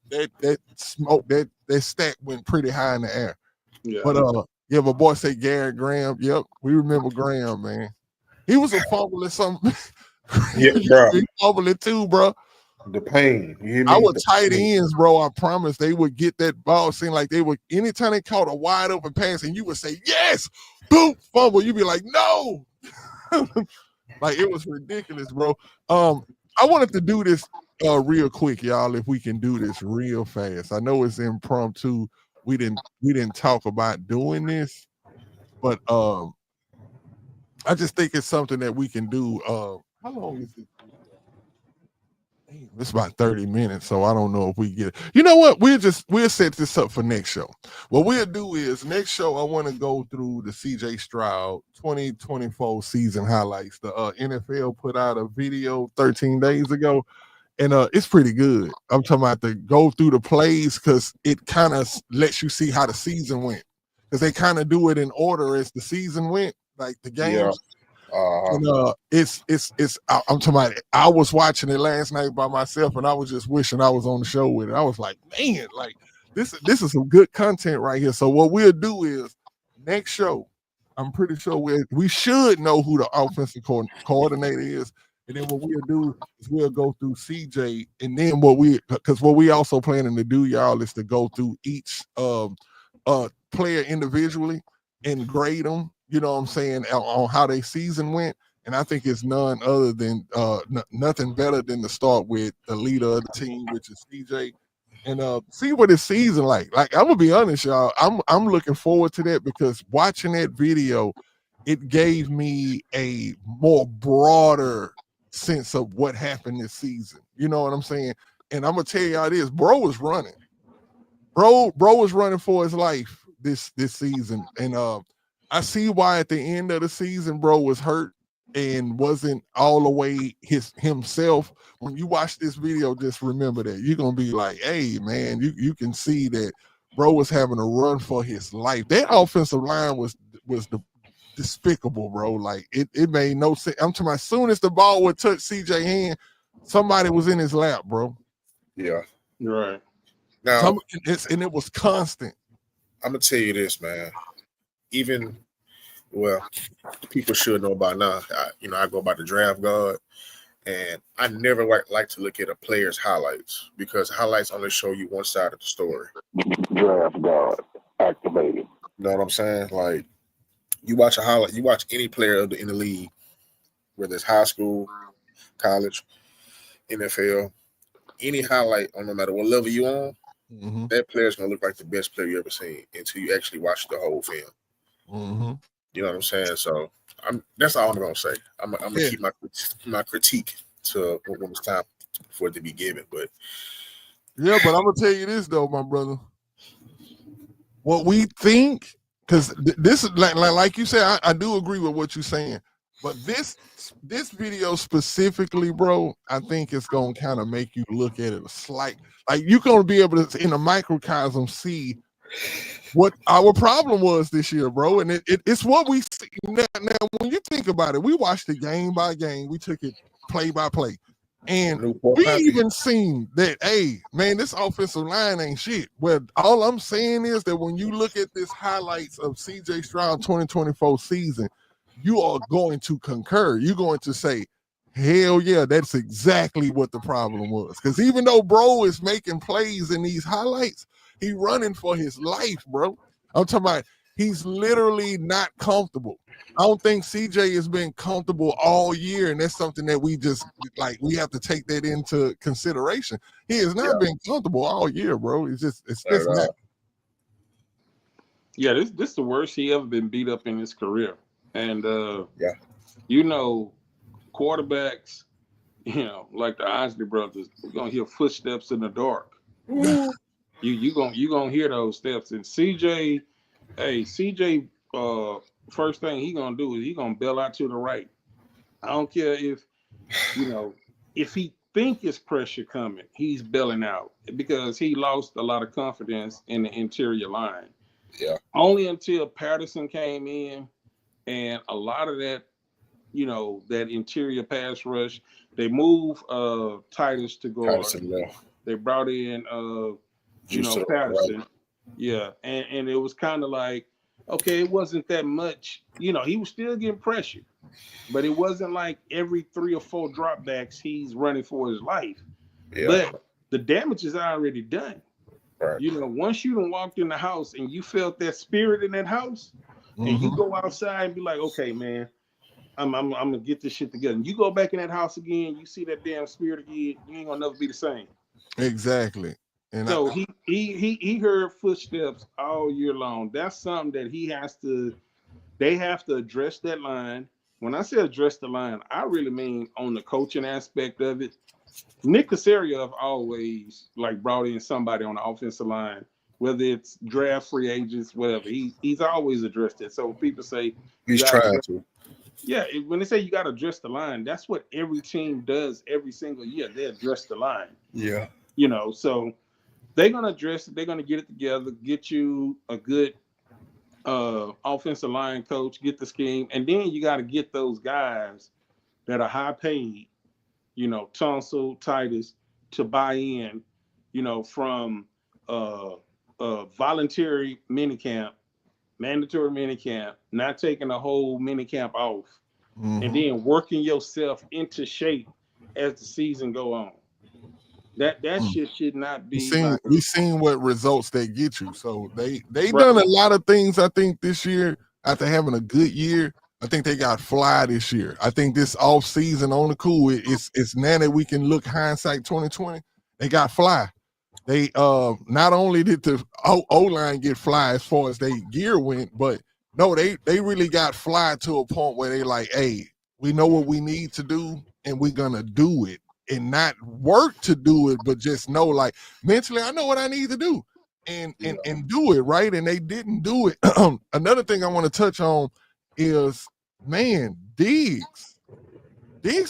Speaker 1: smoke, that stack went pretty high in the air.
Speaker 2: yeah.
Speaker 1: But yeah, my boy say Garrett Graham. Yep, we remember Graham, man. He was a fumble or something.
Speaker 3: Yeah, bro.
Speaker 1: He fumbled it too, bro.
Speaker 3: The pain. You hear me?
Speaker 1: Our tight ends, bro, I promise they would get that ball. Seemed like they would, anytime they caught a wide open pass and you would say, yes, boom, fumble. You'd be like, no. Like it was ridiculous, bro. I wanted to do this real quick, y'all, if we can do this real fast. I know it's impromptu. We didn't talk about doing this, but I just think it's something that we can do. How long is it? It's about 30 minutes, so I don't know if we get it. You know what? We'll set this up for next show. What we'll do is next show I want to go through the CJ Stroud 2024 season highlights. The NFL put out a video 13 days ago, and it's pretty good. I'm talking about to go through the plays because it kind of lets you see how the season went. because they kind of do it in order as the season went, like the games. And I'm talking about it. I was watching it last night by myself, and I was just wishing I was on the show with it. I was like, man, like this is some good content right here. So what we'll do is next show, I'm pretty sure we should know who the offensive coordinator is. And then what we'll do is we'll go through CJ, and then what we also planning to do, y'all, is to go through each player individually and grade them. You know what I'm saying, on how their season went. And I think it's none other than nothing better than to start with the leader of the team, which is CJ, and see what his season like. Like, I'm gonna be honest, y'all, I'm looking forward to that, because watching that video, it gave me a more broader sense of what happened this season. You know what I'm saying? And I'm gonna tell y'all this, bro was running. Bro was running for his life this season. And I see why at the end of the season, bro was hurt and wasn't all the way himself. When you watch this video, just remember that. You're gonna be like, hey man, you can see that bro was having a run for his life. That offensive line was despicable, bro. Like it made no sense. I'm talking about, as soon as the ball would touch CJ hand, somebody was in his lap, bro.
Speaker 3: Yeah.
Speaker 2: Right.
Speaker 3: Now,
Speaker 1: and it was constant.
Speaker 3: I'm gonna tell you this, man. People should know by now. I go by the draft guard, and I never like to look at a player's highlights, because highlights only show you one side of the story.
Speaker 4: Draft guard activated.
Speaker 3: You know what I'm saying? Like, you watch a highlight, you watch any player in the league, whether it's high school, college, NFL, any highlight, on no matter what level you on, that player's gonna look like the best player you ever seen until you actually watch the whole film.
Speaker 1: Mm-hmm.
Speaker 3: You know what I'm saying? So that's all I'm gonna say. I'm gonna keep my critique to when it's time for it to be given. But
Speaker 1: yeah, but I'm gonna tell you this though, my brother. What we think, because this is like you said, I do agree with what you're saying. But this video specifically, bro, I think it's gonna kind of make you look at it a slight, like you're gonna be able to, in a microcosm, see what our problem was this year, bro. And it's what we see now. When you think about it, we watched it game by game. We took it play by play, and we even seen that, hey, man, this offensive line ain't shit. Well, all I'm saying is that when you look at this highlights of CJ Stroud 2024 season, you are going to concur. You're going to say, hell yeah, that's exactly what the problem was. Because even though bro is making plays in these highlights, he running for his life, bro. I'm talking about, he's literally not comfortable. I don't think CJ has been comfortable all year, and that's something that we just, like, we have to take that into consideration. He has not been comfortable all year, bro. It's just not.
Speaker 2: Yeah, this is the worst he ever been beat up in his career. And quarterbacks, like the Isley brothers, we're gonna hear footsteps in the dark. You gonna hear those steps. And CJ, first thing he gonna do is he gonna bail out to the right. I don't care if he think it's pressure coming, he's bailing out, because he lost a lot of confidence in the interior line.
Speaker 3: Yeah.
Speaker 2: Only until Patterson came in, and a lot of that, that interior pass rush, they moved Titus to guard. They brought in Patterson. Right. Yeah. And it was kind of like, okay, it wasn't that much. He was still getting pressure, but it wasn't like every 3 or 4 dropbacks he's running for his life. Yeah. But the damage is already done. Right. Once you done walked in the house and you felt that spirit in that house, and you go outside and be like, okay, man, I'm gonna get this shit together. And you go back in that house again, you see that damn spirit again, you ain't gonna never be the same.
Speaker 1: Exactly. And
Speaker 2: so he heard footsteps all year long. That's something that they have to address that line. When I say address the line, I really mean on the coaching aspect of it. Nick Caserio have always brought in somebody on the offensive line, whether it's draft, free agents, whatever. He's always addressed it. So when people say
Speaker 3: he's trying to.
Speaker 2: Yeah, when they say you got to address the line, that's what every team does every single year. They address the line.
Speaker 3: Yeah.
Speaker 2: So they're gonna address it. They're gonna get it together, get you a good offensive line coach, get the scheme, and then you got to get those guys that are high paid, Tunsil, Titus, to buy in, from uh, voluntary minicamp, mandatory minicamp, not taking a whole minicamp off, and then working yourself into shape as the season go on. That shit should not be like.
Speaker 1: We seen what results they get you. So they
Speaker 2: Right.
Speaker 1: done a lot of things. I think this year after having a good year. I think they got fly this year. I think this off season on the cool. It's now that we can look hindsight 2020. They got fly. They not only did the O line get fly as far as they gear went, but no, they really got fly to a point where they like, hey, we know what we need to do and we're gonna do it and not work to do it, but just know like mentally, I know what I need to do and do it right. And they didn't do it. Another thing I want to touch on is, man, Diggs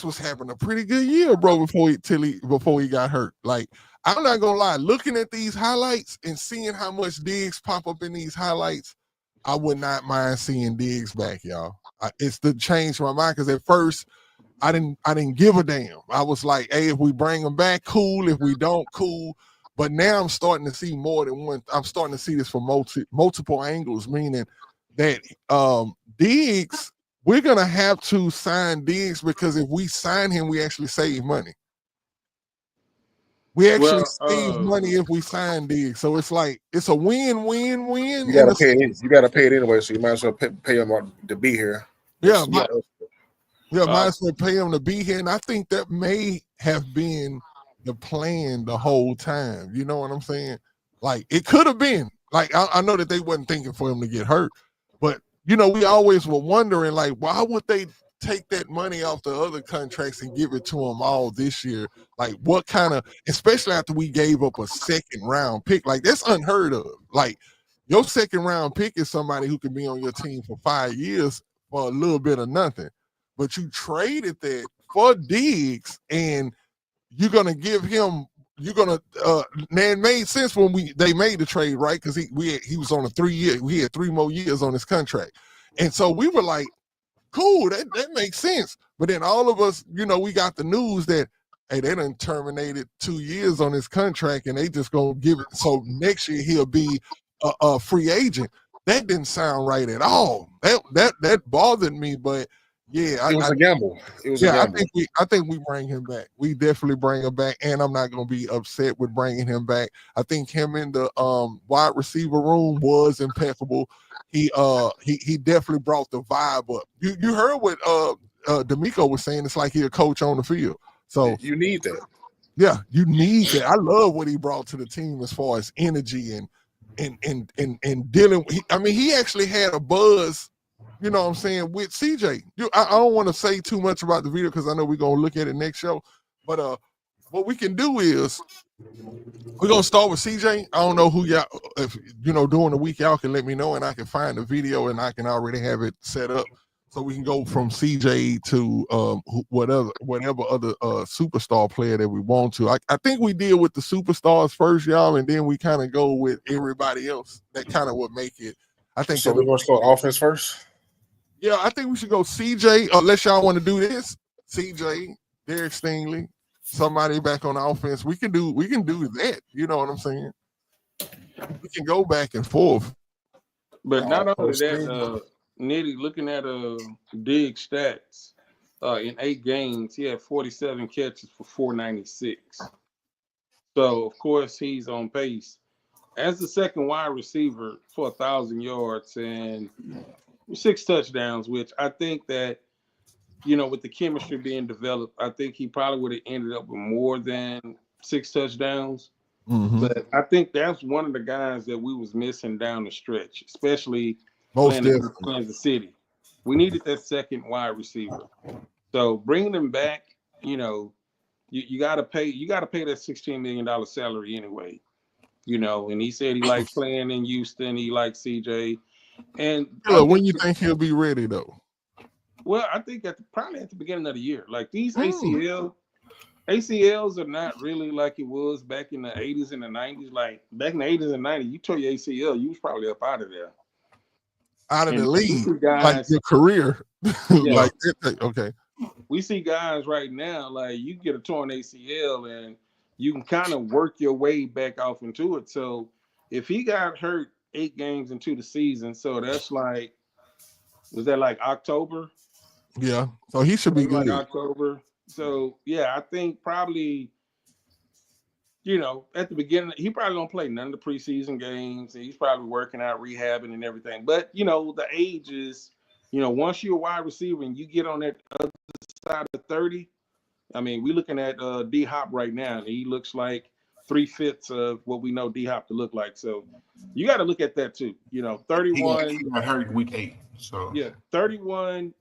Speaker 1: was having a pretty good year, bro, before he got hurt. Like, I'm not gonna lie, looking at these highlights and seeing how much Diggs pop up in these highlights, I would not mind seeing Diggs back, y'all. It's to change my mind because at first I didn't give a damn. I was like, hey, if we bring him back, cool. If we don't, cool. But now I'm starting to see more than one. I'm starting to see this from multiple angles, meaning that Diggs, we're gonna have to sign Diggs because if we sign him, we actually save money. We actually save money if we sign Diggs. So it's like it's a win-win-win.
Speaker 3: You gotta pay it. You gotta pay it anyway, so you might as well pay him to be here.
Speaker 1: Yeah, might as well pay him to be here. And I think that may have been the plan the whole time. You know what I'm saying? Like it could have been. Like I know that they wasn't thinking for him to get hurt, but we always were wondering, like, why would they take that money off the other contracts and give it to them all this year? Like, what kind of, especially after we gave up a second round pick, like that's unheard of. Like, your second round pick is somebody who can be on your team for 5 years for a little bit of nothing, but you traded that for Diggs, and you're gonna give him. You're gonna. It made sense when they made the trade, right? Because he was on a 3 year. We had 3 more years on his contract, and so we were like, cool, that makes sense. But then all of us, we got the news that, hey, they done terminated 2 years on his contract and they just gonna give it. So next year he'll be a free agent. That didn't sound right at all. That bothered me, but yeah,
Speaker 3: it was a gamble. It was a gamble.
Speaker 1: I think we bring him back. We definitely bring him back, and I'm not gonna be upset with bringing him back. I think him in the wide receiver room was impeccable. He definitely brought the vibe up. You heard what D'Amico was saying. It's like he a coach on the field. So
Speaker 3: you need that.
Speaker 1: Yeah, you need that. I love what he brought to the team as far as energy and dealing. He actually had a buzz. You know what I'm saying, with CJ. I don't want to say too much about the video because I know we're going to look at it next show. But what we can do is we're going to start with CJ. I don't know who y'all, if during the week, y'all can let me know and I can find the video and I can already have it set up so we can go from CJ to whatever other superstar player that we want to. I think we deal with the superstars first, y'all, and then we kind of go with everybody else. That kind of would make it. I think
Speaker 3: so. We're going to start offense first.
Speaker 1: Yeah, I think we should go CJ, unless y'all want to do this. CJ, Derek Stingley, somebody back on the offense. We can do that. You know what I'm saying? We can go back and forth.
Speaker 2: But not only that, Nitty, looking at Diggs stats, in 8 games, he had 47 catches for 496. So, of course, he's on pace as the second wide receiver for 1,000 yards and 6 touchdowns, which I think that, with the chemistry being developed, I think he probably would have ended up with more than 6 touchdowns. Mm-hmm. But I think that's one of the guys that we was missing down the stretch, especially playing in Kansas City. We needed that second wide receiver. So bringing him back, you got to pay that $16 million salary anyway. And he said he likes playing in Houston. He likes CJ. And
Speaker 1: when you think he'll be ready, though?
Speaker 2: Well, I think probably at the beginning of the year. Like these ACLs are not really like it was back in the 80s and the 90s. Like back in the 80s and 90s, you tore your ACL, you was probably up out of there.
Speaker 1: out of the
Speaker 2: And we
Speaker 1: league,
Speaker 2: see
Speaker 1: like
Speaker 2: guys,
Speaker 1: your career.
Speaker 2: yeah,
Speaker 1: Like, okay.
Speaker 2: we see guys right now, like you get a torn ACL and you can kind of work your way back off into it. So if he got hurt 8 games into the season, so that's like, was that like October?
Speaker 1: Yeah. So he should be
Speaker 2: That's like
Speaker 1: good.
Speaker 2: October. So yeah, I think probably, at the beginning, he probably don't play none of the preseason games. He's probably working out, rehabbing, and everything. But the age is, once you're a wide receiver and you get on that other side of 30, I mean, we're looking at D Hop right now, and he looks like 3/5 of what we know D Hop to look like. So you got to look at that too.
Speaker 3: He
Speaker 2: 31,
Speaker 3: got hurt week 8. So
Speaker 2: yeah, 31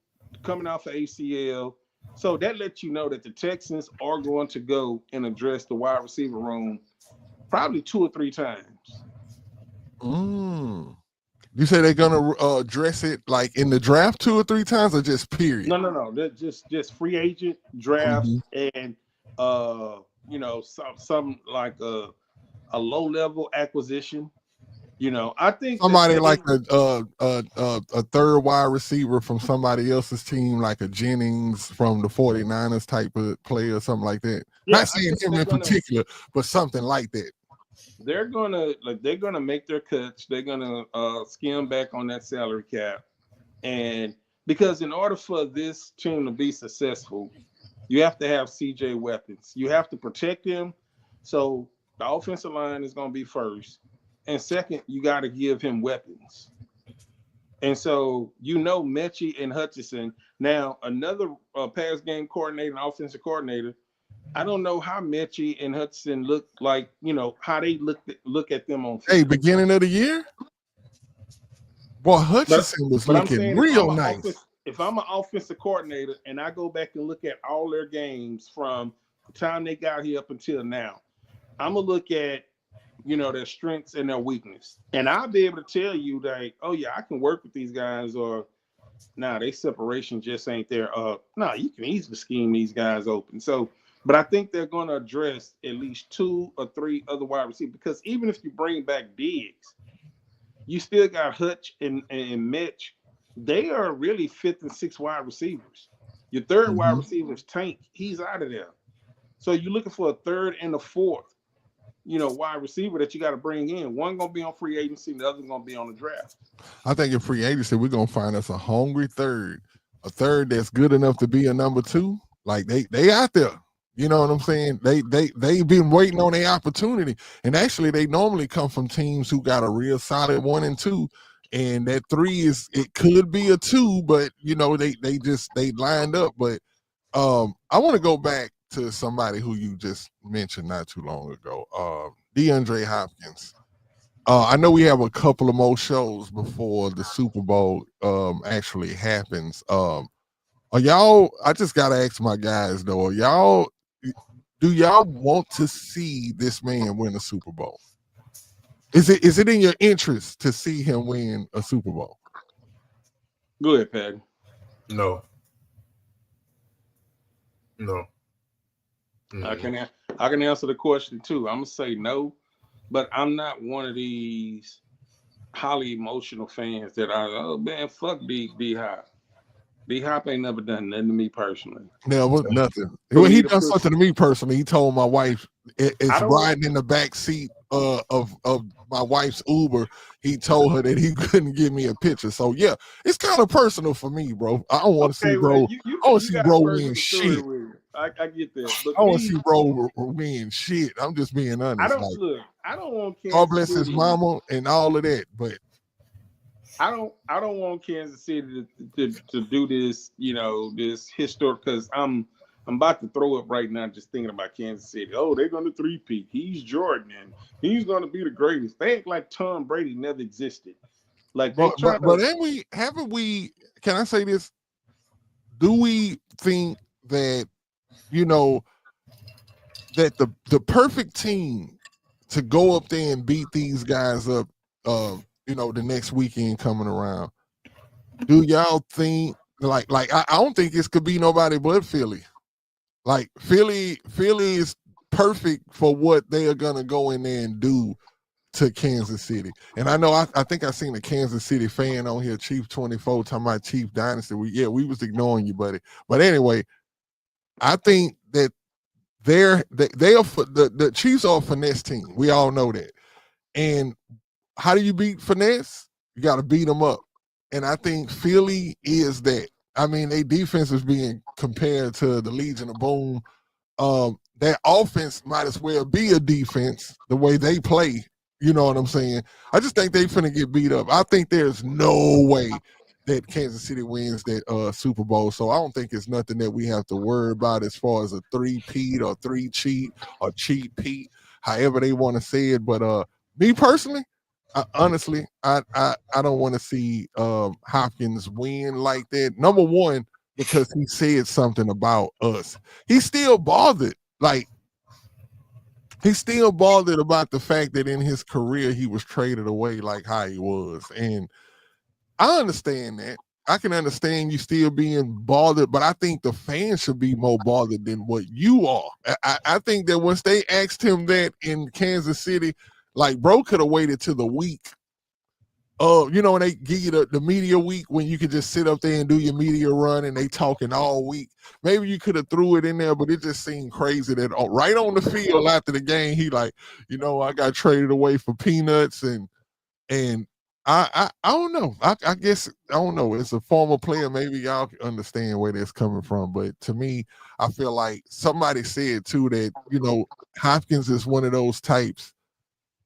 Speaker 2: coming off of ACL. So that lets you know that the Texans are going to go and address the wide receiver room probably 2 or 3 times.
Speaker 1: You say they're gonna address it like in the draft 2 or 3 times, or just period?
Speaker 2: No. That's just free agent draft and some like a low level acquisition. I think
Speaker 1: Somebody like a third wide receiver from somebody else's team, like a Jennings from the 49ers type of player, something like that.
Speaker 2: Yeah,
Speaker 1: Not saying him in particular, but something like that.
Speaker 2: They're gonna make their cuts. They're gonna skim back on that salary cap, and because in order for this team to be successful, you have to have CJ weapons. You have to protect him. So the offensive line is gonna be first. And second, you got to give him weapons. And so, Mechie and Hutchinson. Now, another pass game coordinator and offensive coordinator, I don't know how Mechie and Hutchinson look like, how they look at them on film.
Speaker 1: Hey, beginning of the year? Boy, Hutchinson was looking real nice.
Speaker 2: If I'm an offensive coordinator and I go back and look at all their games from the time they got here up until now, I'm going to look at their strengths and their weakness. And I'll be able to tell you that, oh yeah, I can work with these guys, or they separation just ain't there. You can easily scheme these guys open. So, but I think they're going to address at least 2 or 3 other wide receivers, because even if you bring back Diggs, you still got Hutch and Mitch. They are really 5th and 6th wide receivers. Your third wide receiver is Tank. He's out of there. So you're looking for a third and a fourth wide receiver that you got to bring in. One going to be on free agency, the other going to be on the draft.
Speaker 1: I think in free agency, we're going to find us a hungry third, a third that's good enough to be a number 2. Like they out there. You know what I'm saying? They've been waiting on their opportunity. And actually, they normally come from teams who got a real solid 1 and 2. And that 3 it could be a 2, but they lined up. But I want to go back to somebody who you just mentioned not too long ago, DeAndre Hopkins. I know we have a couple of more shows before the Super Bowl actually happens. Are y'all? I just gotta ask my guys though. Do y'all want to see this man win a Super Bowl? Is it in your interest to see him win a Super Bowl?
Speaker 2: Go ahead, Patty.
Speaker 3: No.
Speaker 2: I can answer the question too. I'm gonna say no, but I'm not one of these highly emotional fans that are, oh man, fuck D Hop. D Hop ain't never done nothing to me personally.
Speaker 1: No, nothing. When he done something to me personally, he told my wife it's riding in the back seat of my wife's Uber. He told her that he couldn't give me a picture. So yeah, it's kind of personal for me, bro. I don't want to see bro. I want to see bro win shit.
Speaker 2: I get that. But
Speaker 1: I want to see bro win shit. I'm just being honest.
Speaker 2: I don't want Kansas
Speaker 1: God bless
Speaker 2: City,
Speaker 1: his mama and all of that, but
Speaker 2: I don't want Kansas City to do this, this historic, because I'm about to throw up right now just thinking about Kansas City. Oh, they're going to 3-peat. He's Jordan, and he's going to be the greatest. They act like Tom Brady never existed. Like, but
Speaker 1: haven't we? Can I say this? Do we think that that the perfect team to go up there and beat these guys up, the next weekend coming around? Do y'all think like I don't think this could be nobody but Philly. Like Philly is perfect for what they are gonna go in there and do to Kansas City. And I know I think I seen a Kansas City fan on here, Chief 24, talking about Chief Dynasty. We was ignoring you, buddy. But anyway, I think that they are the Chiefs are a finesse team. We all know that. And how do you beat finesse? You got to beat them up. And I think Philly is that. I mean, their defense is being compared to the Legion of Boom. Their offense might as well be a defense the way they play. You know what I'm saying? I just think they finna get beat up. I think there's no way that Kansas City wins that Super Bowl. So I don't think it's nothing that we have to worry about as far as a 3-peat or 3-cheat or cheat-peat, however they want to say it. But me personally, honestly, I don't want to see Hopkins win like that. Number one, because he said something about us. He's still bothered. Like, he's still bothered about the fact that in his career he was traded away like how he was. And I understand that. I can understand you still being bothered, but I think the fans should be more bothered than what you are. I think that once they asked him that in Kansas City, like, bro could have waited till the week. You know, when they give you the media week when you could just sit up there and do your media run and they talking all week. Maybe you could have threw it in there, but it just seemed crazy that right on the field after the game, he like, you know, I got traded away for peanuts and I don't know. I guess I don't know. As a former player, maybe y'all can understand where that's coming from. But to me, I feel like somebody said too that, you know, Hopkins is one of those types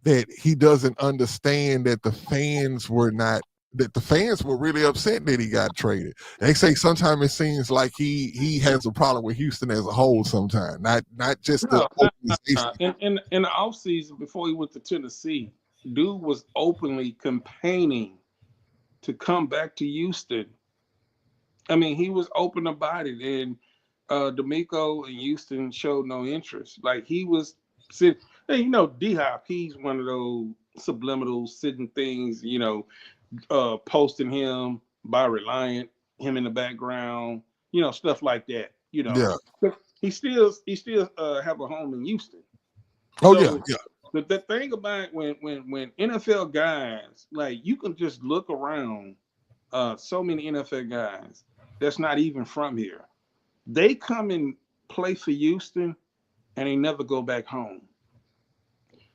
Speaker 1: that he doesn't understand that the fans were really upset that he got traded. They say sometimes it seems like he has a problem with Houston as a whole sometimes, not just the organization.
Speaker 2: In the offseason before he went to Tennessee, dude was openly campaigning to come back to Houston. I mean, he was open about it, and D'Amico and Houston showed no interest. Like, he was sitting. Hey, you know, D-Hop, he's one of those subliminal sitting things, you know, posting him by Reliant, him in the background, you know, stuff like that. You know, yeah. He still have a home in Houston.
Speaker 1: Oh,
Speaker 2: so,
Speaker 1: yeah.
Speaker 2: The thing about when NFL guys, like, you can just look around, so many NFL guys that's not even from here. They come and play for Houston and they never go back home.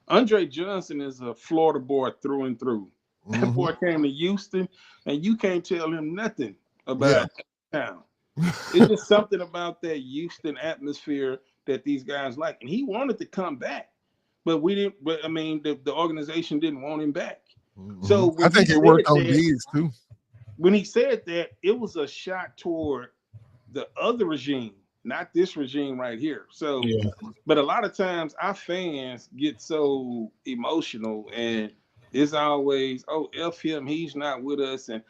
Speaker 2: Andre Johnson is a Florida boy through and through. Mm-hmm. That boy came to Houston, and you can't tell him nothing about town. It's just something about that Houston atmosphere that these guys like. And he wanted to come back, but we didn't. But I mean, the organization didn't want him back. Mm-hmm. So
Speaker 1: I think it worked on Diggs too.
Speaker 2: When he said that, it was a shot toward the other regime, not this regime right here. So, but a lot of times our fans get so emotional and it's always, oh, F him, he's not with us. And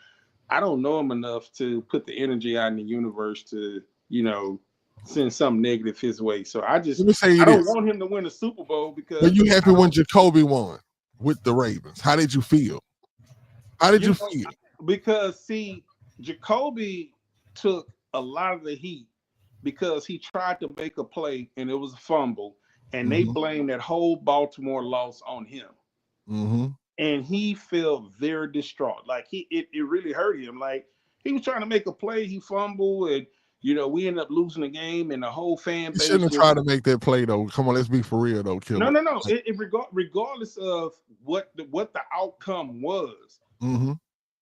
Speaker 2: I don't know him enough to put the energy out in the universe to, you know, send something negative his way. So I don't want him to win a Super Bowl because.
Speaker 1: Were you happy when Jacoby won with the Ravens? How did you feel? How did you feel?
Speaker 2: Because, see, Jacoby took a lot of the heat because he tried to make a play and it was a fumble, and they blamed that whole Baltimore loss on him. Mm-hmm. And he felt very distraught. Like, it really hurt him. Like, he was trying to make a play, he fumbled, and, you know, we ended up losing the game, and the whole fan base.
Speaker 1: You shouldn't have tried to make that play, though. Come on, let's be for real, though, Killer.
Speaker 2: No. Regardless of what the outcome was,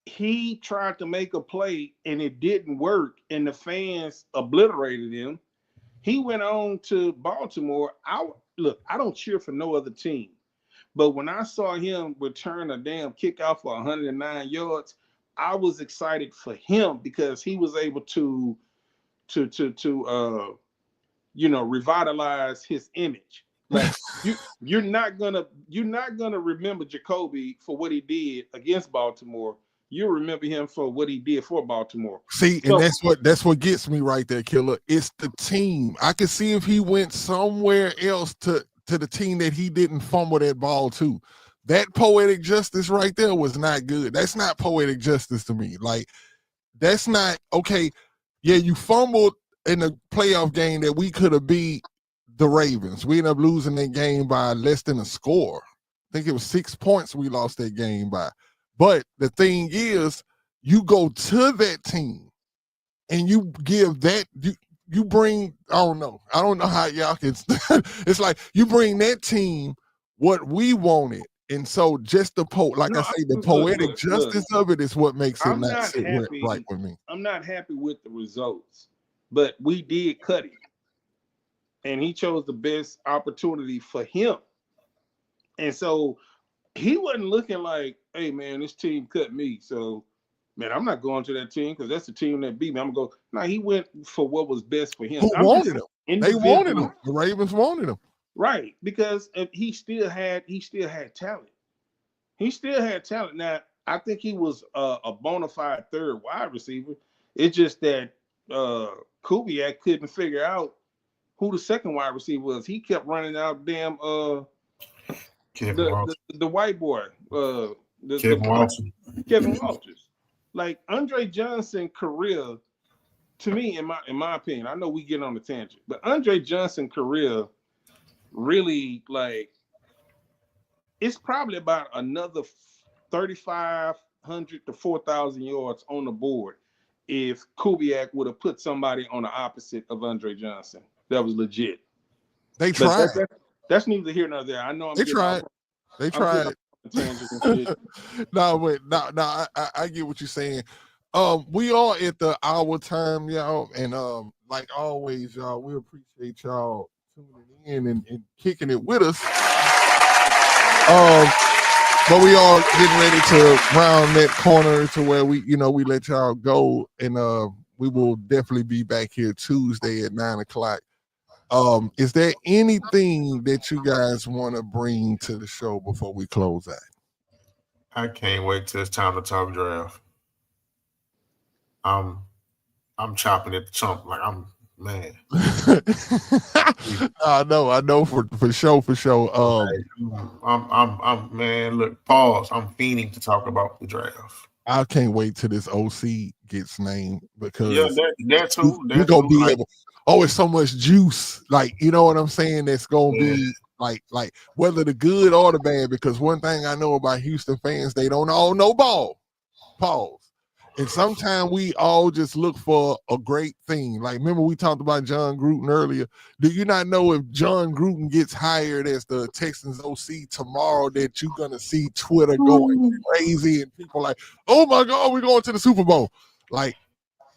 Speaker 2: he tried to make a play and it didn't work, and the fans obliterated him. He went on to Baltimore. I don't cheer for no other team, but when I saw him return a damn kickoff for 109 yards, I was excited for him because he was able to revitalize his image. Like, you're not gonna remember Jacoby for what he did against Baltimore. You remember him for what he did for Baltimore.
Speaker 1: See, and that's what gets me right there, Killer. It's the team. I can see if he went somewhere else to the team that he didn't fumble that ball to. That poetic justice right there was not good. That's not poetic justice to me. Like, that's not okay. Yeah, you fumbled in a playoff game that we could have beat the Ravens. We ended up losing that game by less than a score. think it was 6 points we lost that game by. But the thing is, you go to that team and you give that you bring, I don't know how y'all can it's like you bring that team what we wanted. And so just the poetic justice of it is what makes it not sit right with me.
Speaker 2: I'm not happy with the results, but we did cut him. And he chose the best opportunity for him. And so he wasn't looking like, hey man, this team cut me. So man, I'm not going to that team because that's the team that beat me. I'm gonna go. No, he went for what was best for him.
Speaker 1: Who wanted him? They wanted him. The Ravens wanted him.
Speaker 2: Right, because he still had talent. He still had talent. Now, I think he was a bona fide third wide receiver. It's just that Kubiak couldn't figure out who the second wide receiver was. He kept running out damn the white boy,
Speaker 3: Kevin
Speaker 2: Walters. Like Andre Johnson career, to me, in my opinion, I know we get on the tangent, but Andre Johnson career really, like, it's probably about another 3,500 to 4,000 yards on the board if Kubiak would have put somebody on the opposite of Andre Johnson. That was legit.
Speaker 1: They tried.
Speaker 2: That's neither here nor there. I know
Speaker 1: they tried. They tried. No, I get what you're saying. We are at the hour time, y'all, and like always, y'all, we appreciate y'all tuning in and kicking it with us. But we are getting ready to round that corner to where we let y'all go, and we will definitely be back here Tuesday at 9:00. Is there anything that you guys want to bring to the show before we close out?
Speaker 3: I can't wait till it's time to talk draft. I'm chopping at the chump like I'm man.
Speaker 1: I know for sure.
Speaker 3: I'm man. Look, pause. I'm fiending to talk about the draft.
Speaker 1: I can't wait till this OC gets named because
Speaker 3: that too.
Speaker 1: We're gonna be able. Oh, it's so much juice. Like, you know what I'm saying? That's gonna be like whether the good or the bad. Because one thing I know about Houston fans, they don't all know ball. Pause. And sometimes we all just look for a great thing. Like, remember we talked about John Gruden earlier. Do you not know if John Gruden gets hired as the Texans OC tomorrow that you're going to see Twitter going crazy and people like, oh, my God, we're going to the Super Bowl. Like,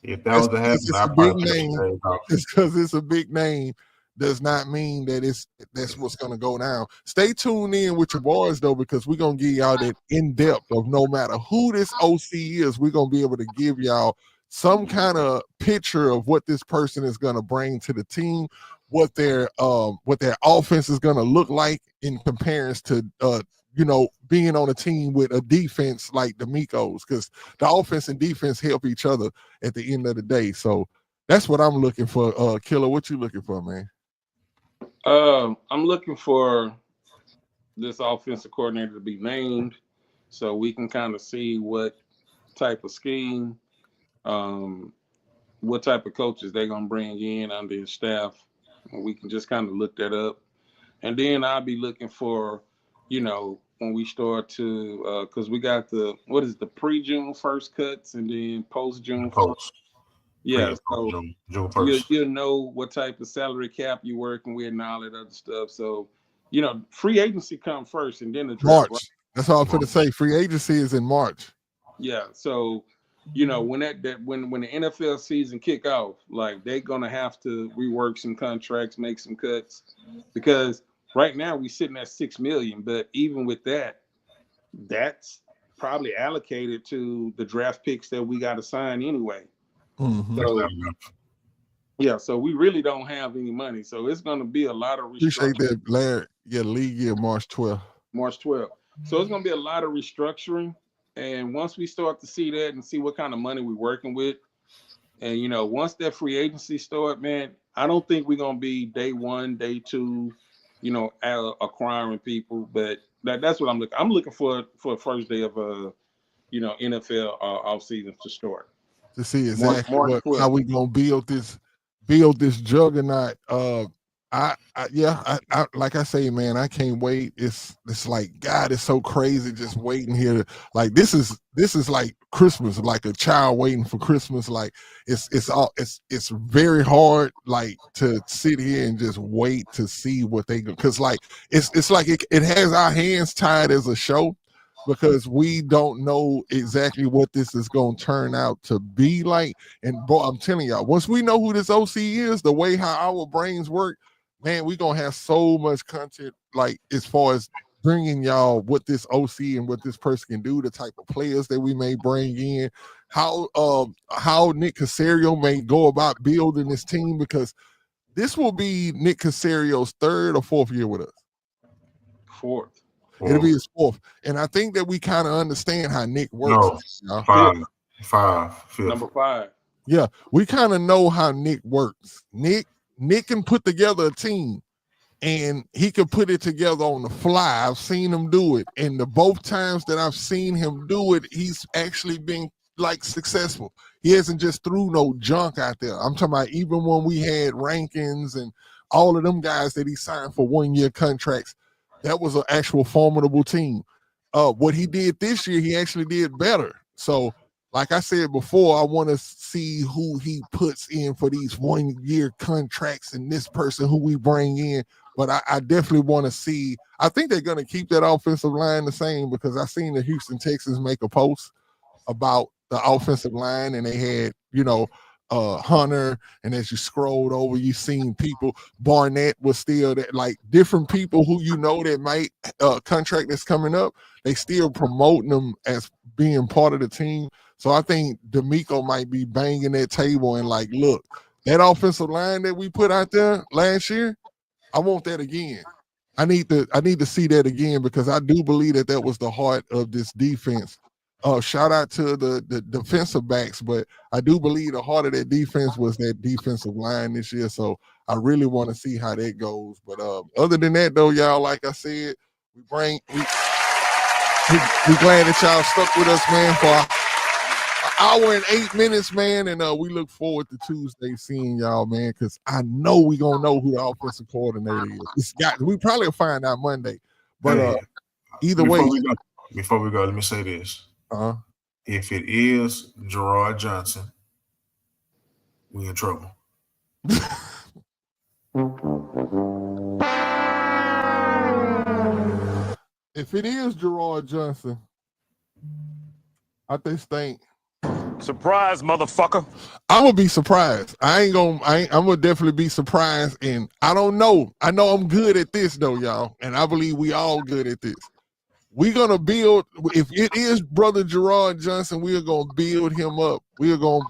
Speaker 3: if that was to happen,
Speaker 1: it's a big name. It's because it's a big name does not mean that that's what's going to go down. Stay tuned in with your boys, though, because we're going to give y'all that in-depth of no matter who this OC is, we're going to be able to give y'all some kind of picture of what this person is going to bring to the team, what their offense is going to look like in comparison to being on a team with a defense like the Mikos, because the offense and defense help each other at the end of the day. So that's what I'm looking for. Killer, what you looking for, man?
Speaker 2: I'm looking for this offensive coordinator to be named so we can kind of see what type of scheme, what type of coaches they're going to bring in under his staff. And we can just kind of look that up. And then I'll be looking for, when we start to, because we got the pre-June first cuts and then post-June
Speaker 3: post.
Speaker 2: Yeah, so you'll know what type of salary cap you're working with and all that other stuff. So, free agency come first and then the draft.
Speaker 1: March. Right? That's all I'm going to say. Free agency is in March.
Speaker 2: Yeah, so when when the NFL season kick off, like they're gonna have to rework some contracts, make some cuts, because right now we're sitting at $6 million, but even with that, that's probably allocated to the draft picks that we got to sign anyway. So, so we really don't have any money. So it's going to be a lot of restructuring.
Speaker 1: Appreciate that, Larry. Yeah, league year, March 12th.
Speaker 2: March 12th. So it's going to be a lot of restructuring. And once we start to see that and see what kind of money we're working with, and, once that free agency start, man, I don't think we're going to be day one, day two, acquiring people. But that's what I'm looking. I'm looking for the first day of, NFL offseason to start.
Speaker 1: To see exactly how we gonna build this juggernaut. I like I say, man, I can't wait. It's like God, it's so crazy just waiting here. Like this is like Christmas, like a child waiting for Christmas. Like it's very hard, like to sit here and just wait to see what they go. Because like it's like it has our hands tied as a show because we don't know exactly what this is going to turn out to be like. And boy, I'm telling y'all, once we know who this OC is, the way how our brains work, man, we're gonna have so much content, like as far as bringing y'all what this OC and what this person can do, the type of players that we may bring in, how Nick Caserio may go about building this team, because this will be Nick Casario's third or fourth year with us.
Speaker 2: Fourth.
Speaker 1: It'll be his fourth, and I think that we kind of understand how Nick works.
Speaker 3: No, fifth.
Speaker 2: Number 5.
Speaker 1: Yeah, we kind of know how Nick works. Nick can put together a team, and he can put it together on the fly. I've seen him do it, and the both times that I've seen him do it, he's actually been like successful. He hasn't just threw no junk out there. I'm talking about even when we had Rankins and all of them guys that he signed for 1-year contracts, that was an actual formidable team. What he did this year, he actually did better. So, like I said before, I want to see who he puts in for these 1-year contracts and this person who we bring in. But I definitely want to see. I think they're going to keep that offensive line the same, because I seen the Houston Texans make a post about the offensive line, and they had, Hunter, and as you scrolled over, you seen people. Barnett was still that, like different people who that might contract that's coming up. They still promoting them as being part of the team. So I think D'Amico might be banging that table and like, look, that offensive line that we put out there last year, I want that again. I need to see that again, because I do believe that was the heart of this defense. Shout out to the defensive backs, but I do believe the heart of that defense was that defensive line this year. So I really want to see how that goes. But other than that, though, y'all, like I said, we glad that y'all stuck with us, man, for an hour and 8 minutes, man. And we look forward to Tuesday seeing y'all, man, because I know we're going to know who the offensive coordinator is. We probably will find out Monday. But either way.
Speaker 3: Before we go, let me say this. If it is Gerard Johnson, we in trouble.
Speaker 1: If it is Gerard Johnson, I just think
Speaker 5: surprise, motherfucker.
Speaker 1: I'm gonna be surprised. I'm gonna definitely be surprised, and I don't know. I know I'm good at this though, y'all, and I believe we all good at this. We're gonna build. If it is brother Gerard Johnson, we are gonna build him up. We gonna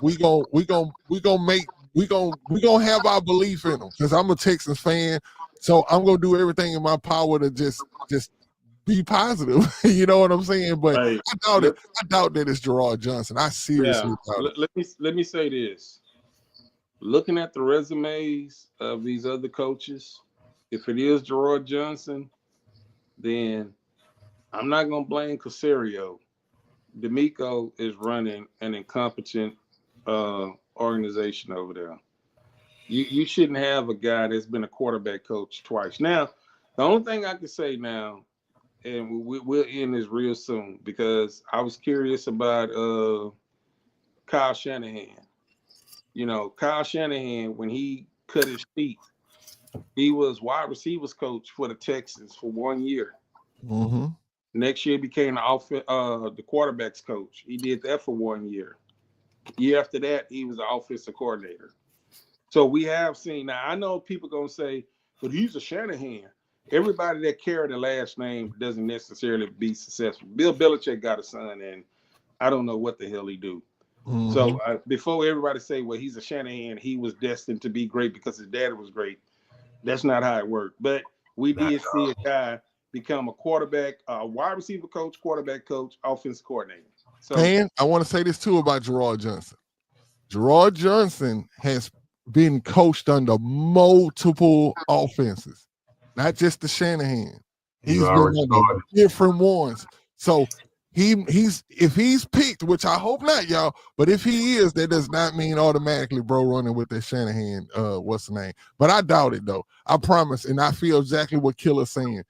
Speaker 1: have our belief in him, because I'm a Texans fan. So I'm gonna do everything in my power to just be positive. You know what I'm saying? But
Speaker 2: Hey,
Speaker 1: I doubt that it's Gerard Johnson. I seriously doubt it.
Speaker 2: Let me say this. Looking at the resumes of these other coaches, if it is Gerard Johnson, then I'm not going to blame Caserio. D'Amico is running an incompetent organization over there. You shouldn't have a guy that's been a quarterback coach twice. Now, the only thing I can say now, and we'll end this real soon, because I was curious about Kyle Shanahan. Kyle Shanahan, when he cut his teeth, he was wide receivers coach for the Texans for 1 year.
Speaker 1: Mm-hmm.
Speaker 2: Next year, he became the quarterbacks coach. He did that for 1 year. Year after that, he was the offensive coordinator. So we have seen. Now, I know people going to say, but he's a Shanahan. Everybody that carried the last name doesn't necessarily be successful. Bill Belichick got a son, and I don't know what the hell he do. Mm-hmm. So before everybody say, well, he's a Shanahan, he was destined to be great because his dad was great. That's not how it worked. But we did see a guy become a quarterback, a wide receiver coach, quarterback coach, offensive coordinator. So,
Speaker 1: and I want to say this too about Gerard Johnson. Gerard Johnson has been coached under multiple offenses, not just the Shanahan. He's been under different ones. So if he's picked, which I hope not, y'all, but if he is, that does not mean automatically bro running with that Shanahan, what's the name? But I doubt it though. I promise, and I feel exactly what Killer's saying.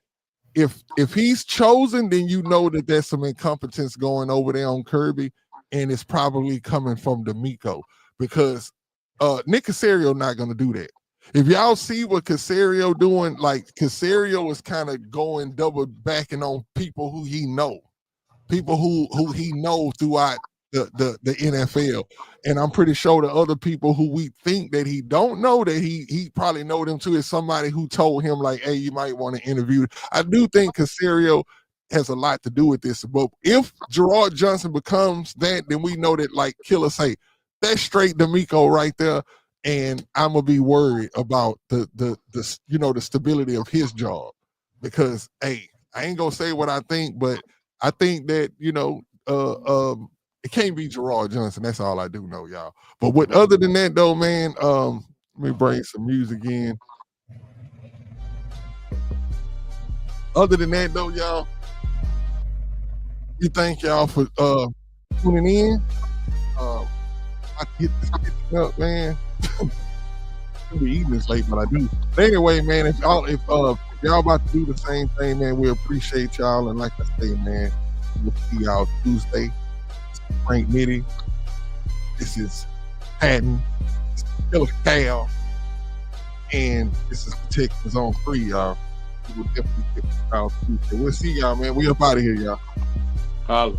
Speaker 1: If he's chosen, then you know that there's some incompetence going over there on Kirby, and it's probably coming from D'Amico because Nick Caserio not gonna do that. If y'all see what Caserio doing, like Caserio is kind of going double backing on people who he know. People who he knows throughout the NFL, and I'm pretty sure the other people who we think that he don't know that he probably know them too is somebody who told him like, hey, you might want to interview. I do think Caserio has a lot to do with this, but if Gerard Johnson becomes that, then we know that like Killer say that's straight D'Amico right there, and I'm gonna be worried about the the stability of his job because hey, I ain't gonna say what I think, but I think that, it can't be Gerard Johnson. That's all I do know, y'all. But other than that, though, man, let me bring some music in. Other than that, though, y'all, we thank y'all for tuning in. I get this kitchen up, man. I'll be eating this late, but I do. But anyway, man, if y'all about to do the same thing, man, we appreciate y'all. And like I say, man, we'll see y'all Tuesday. This is Frank Nitty. This is Patton. This is Killer Cal. And this is the Texans on 3, y'all. We will definitely get y'all Tuesday. We'll see y'all, man. We up out of here, y'all.
Speaker 2: Holla.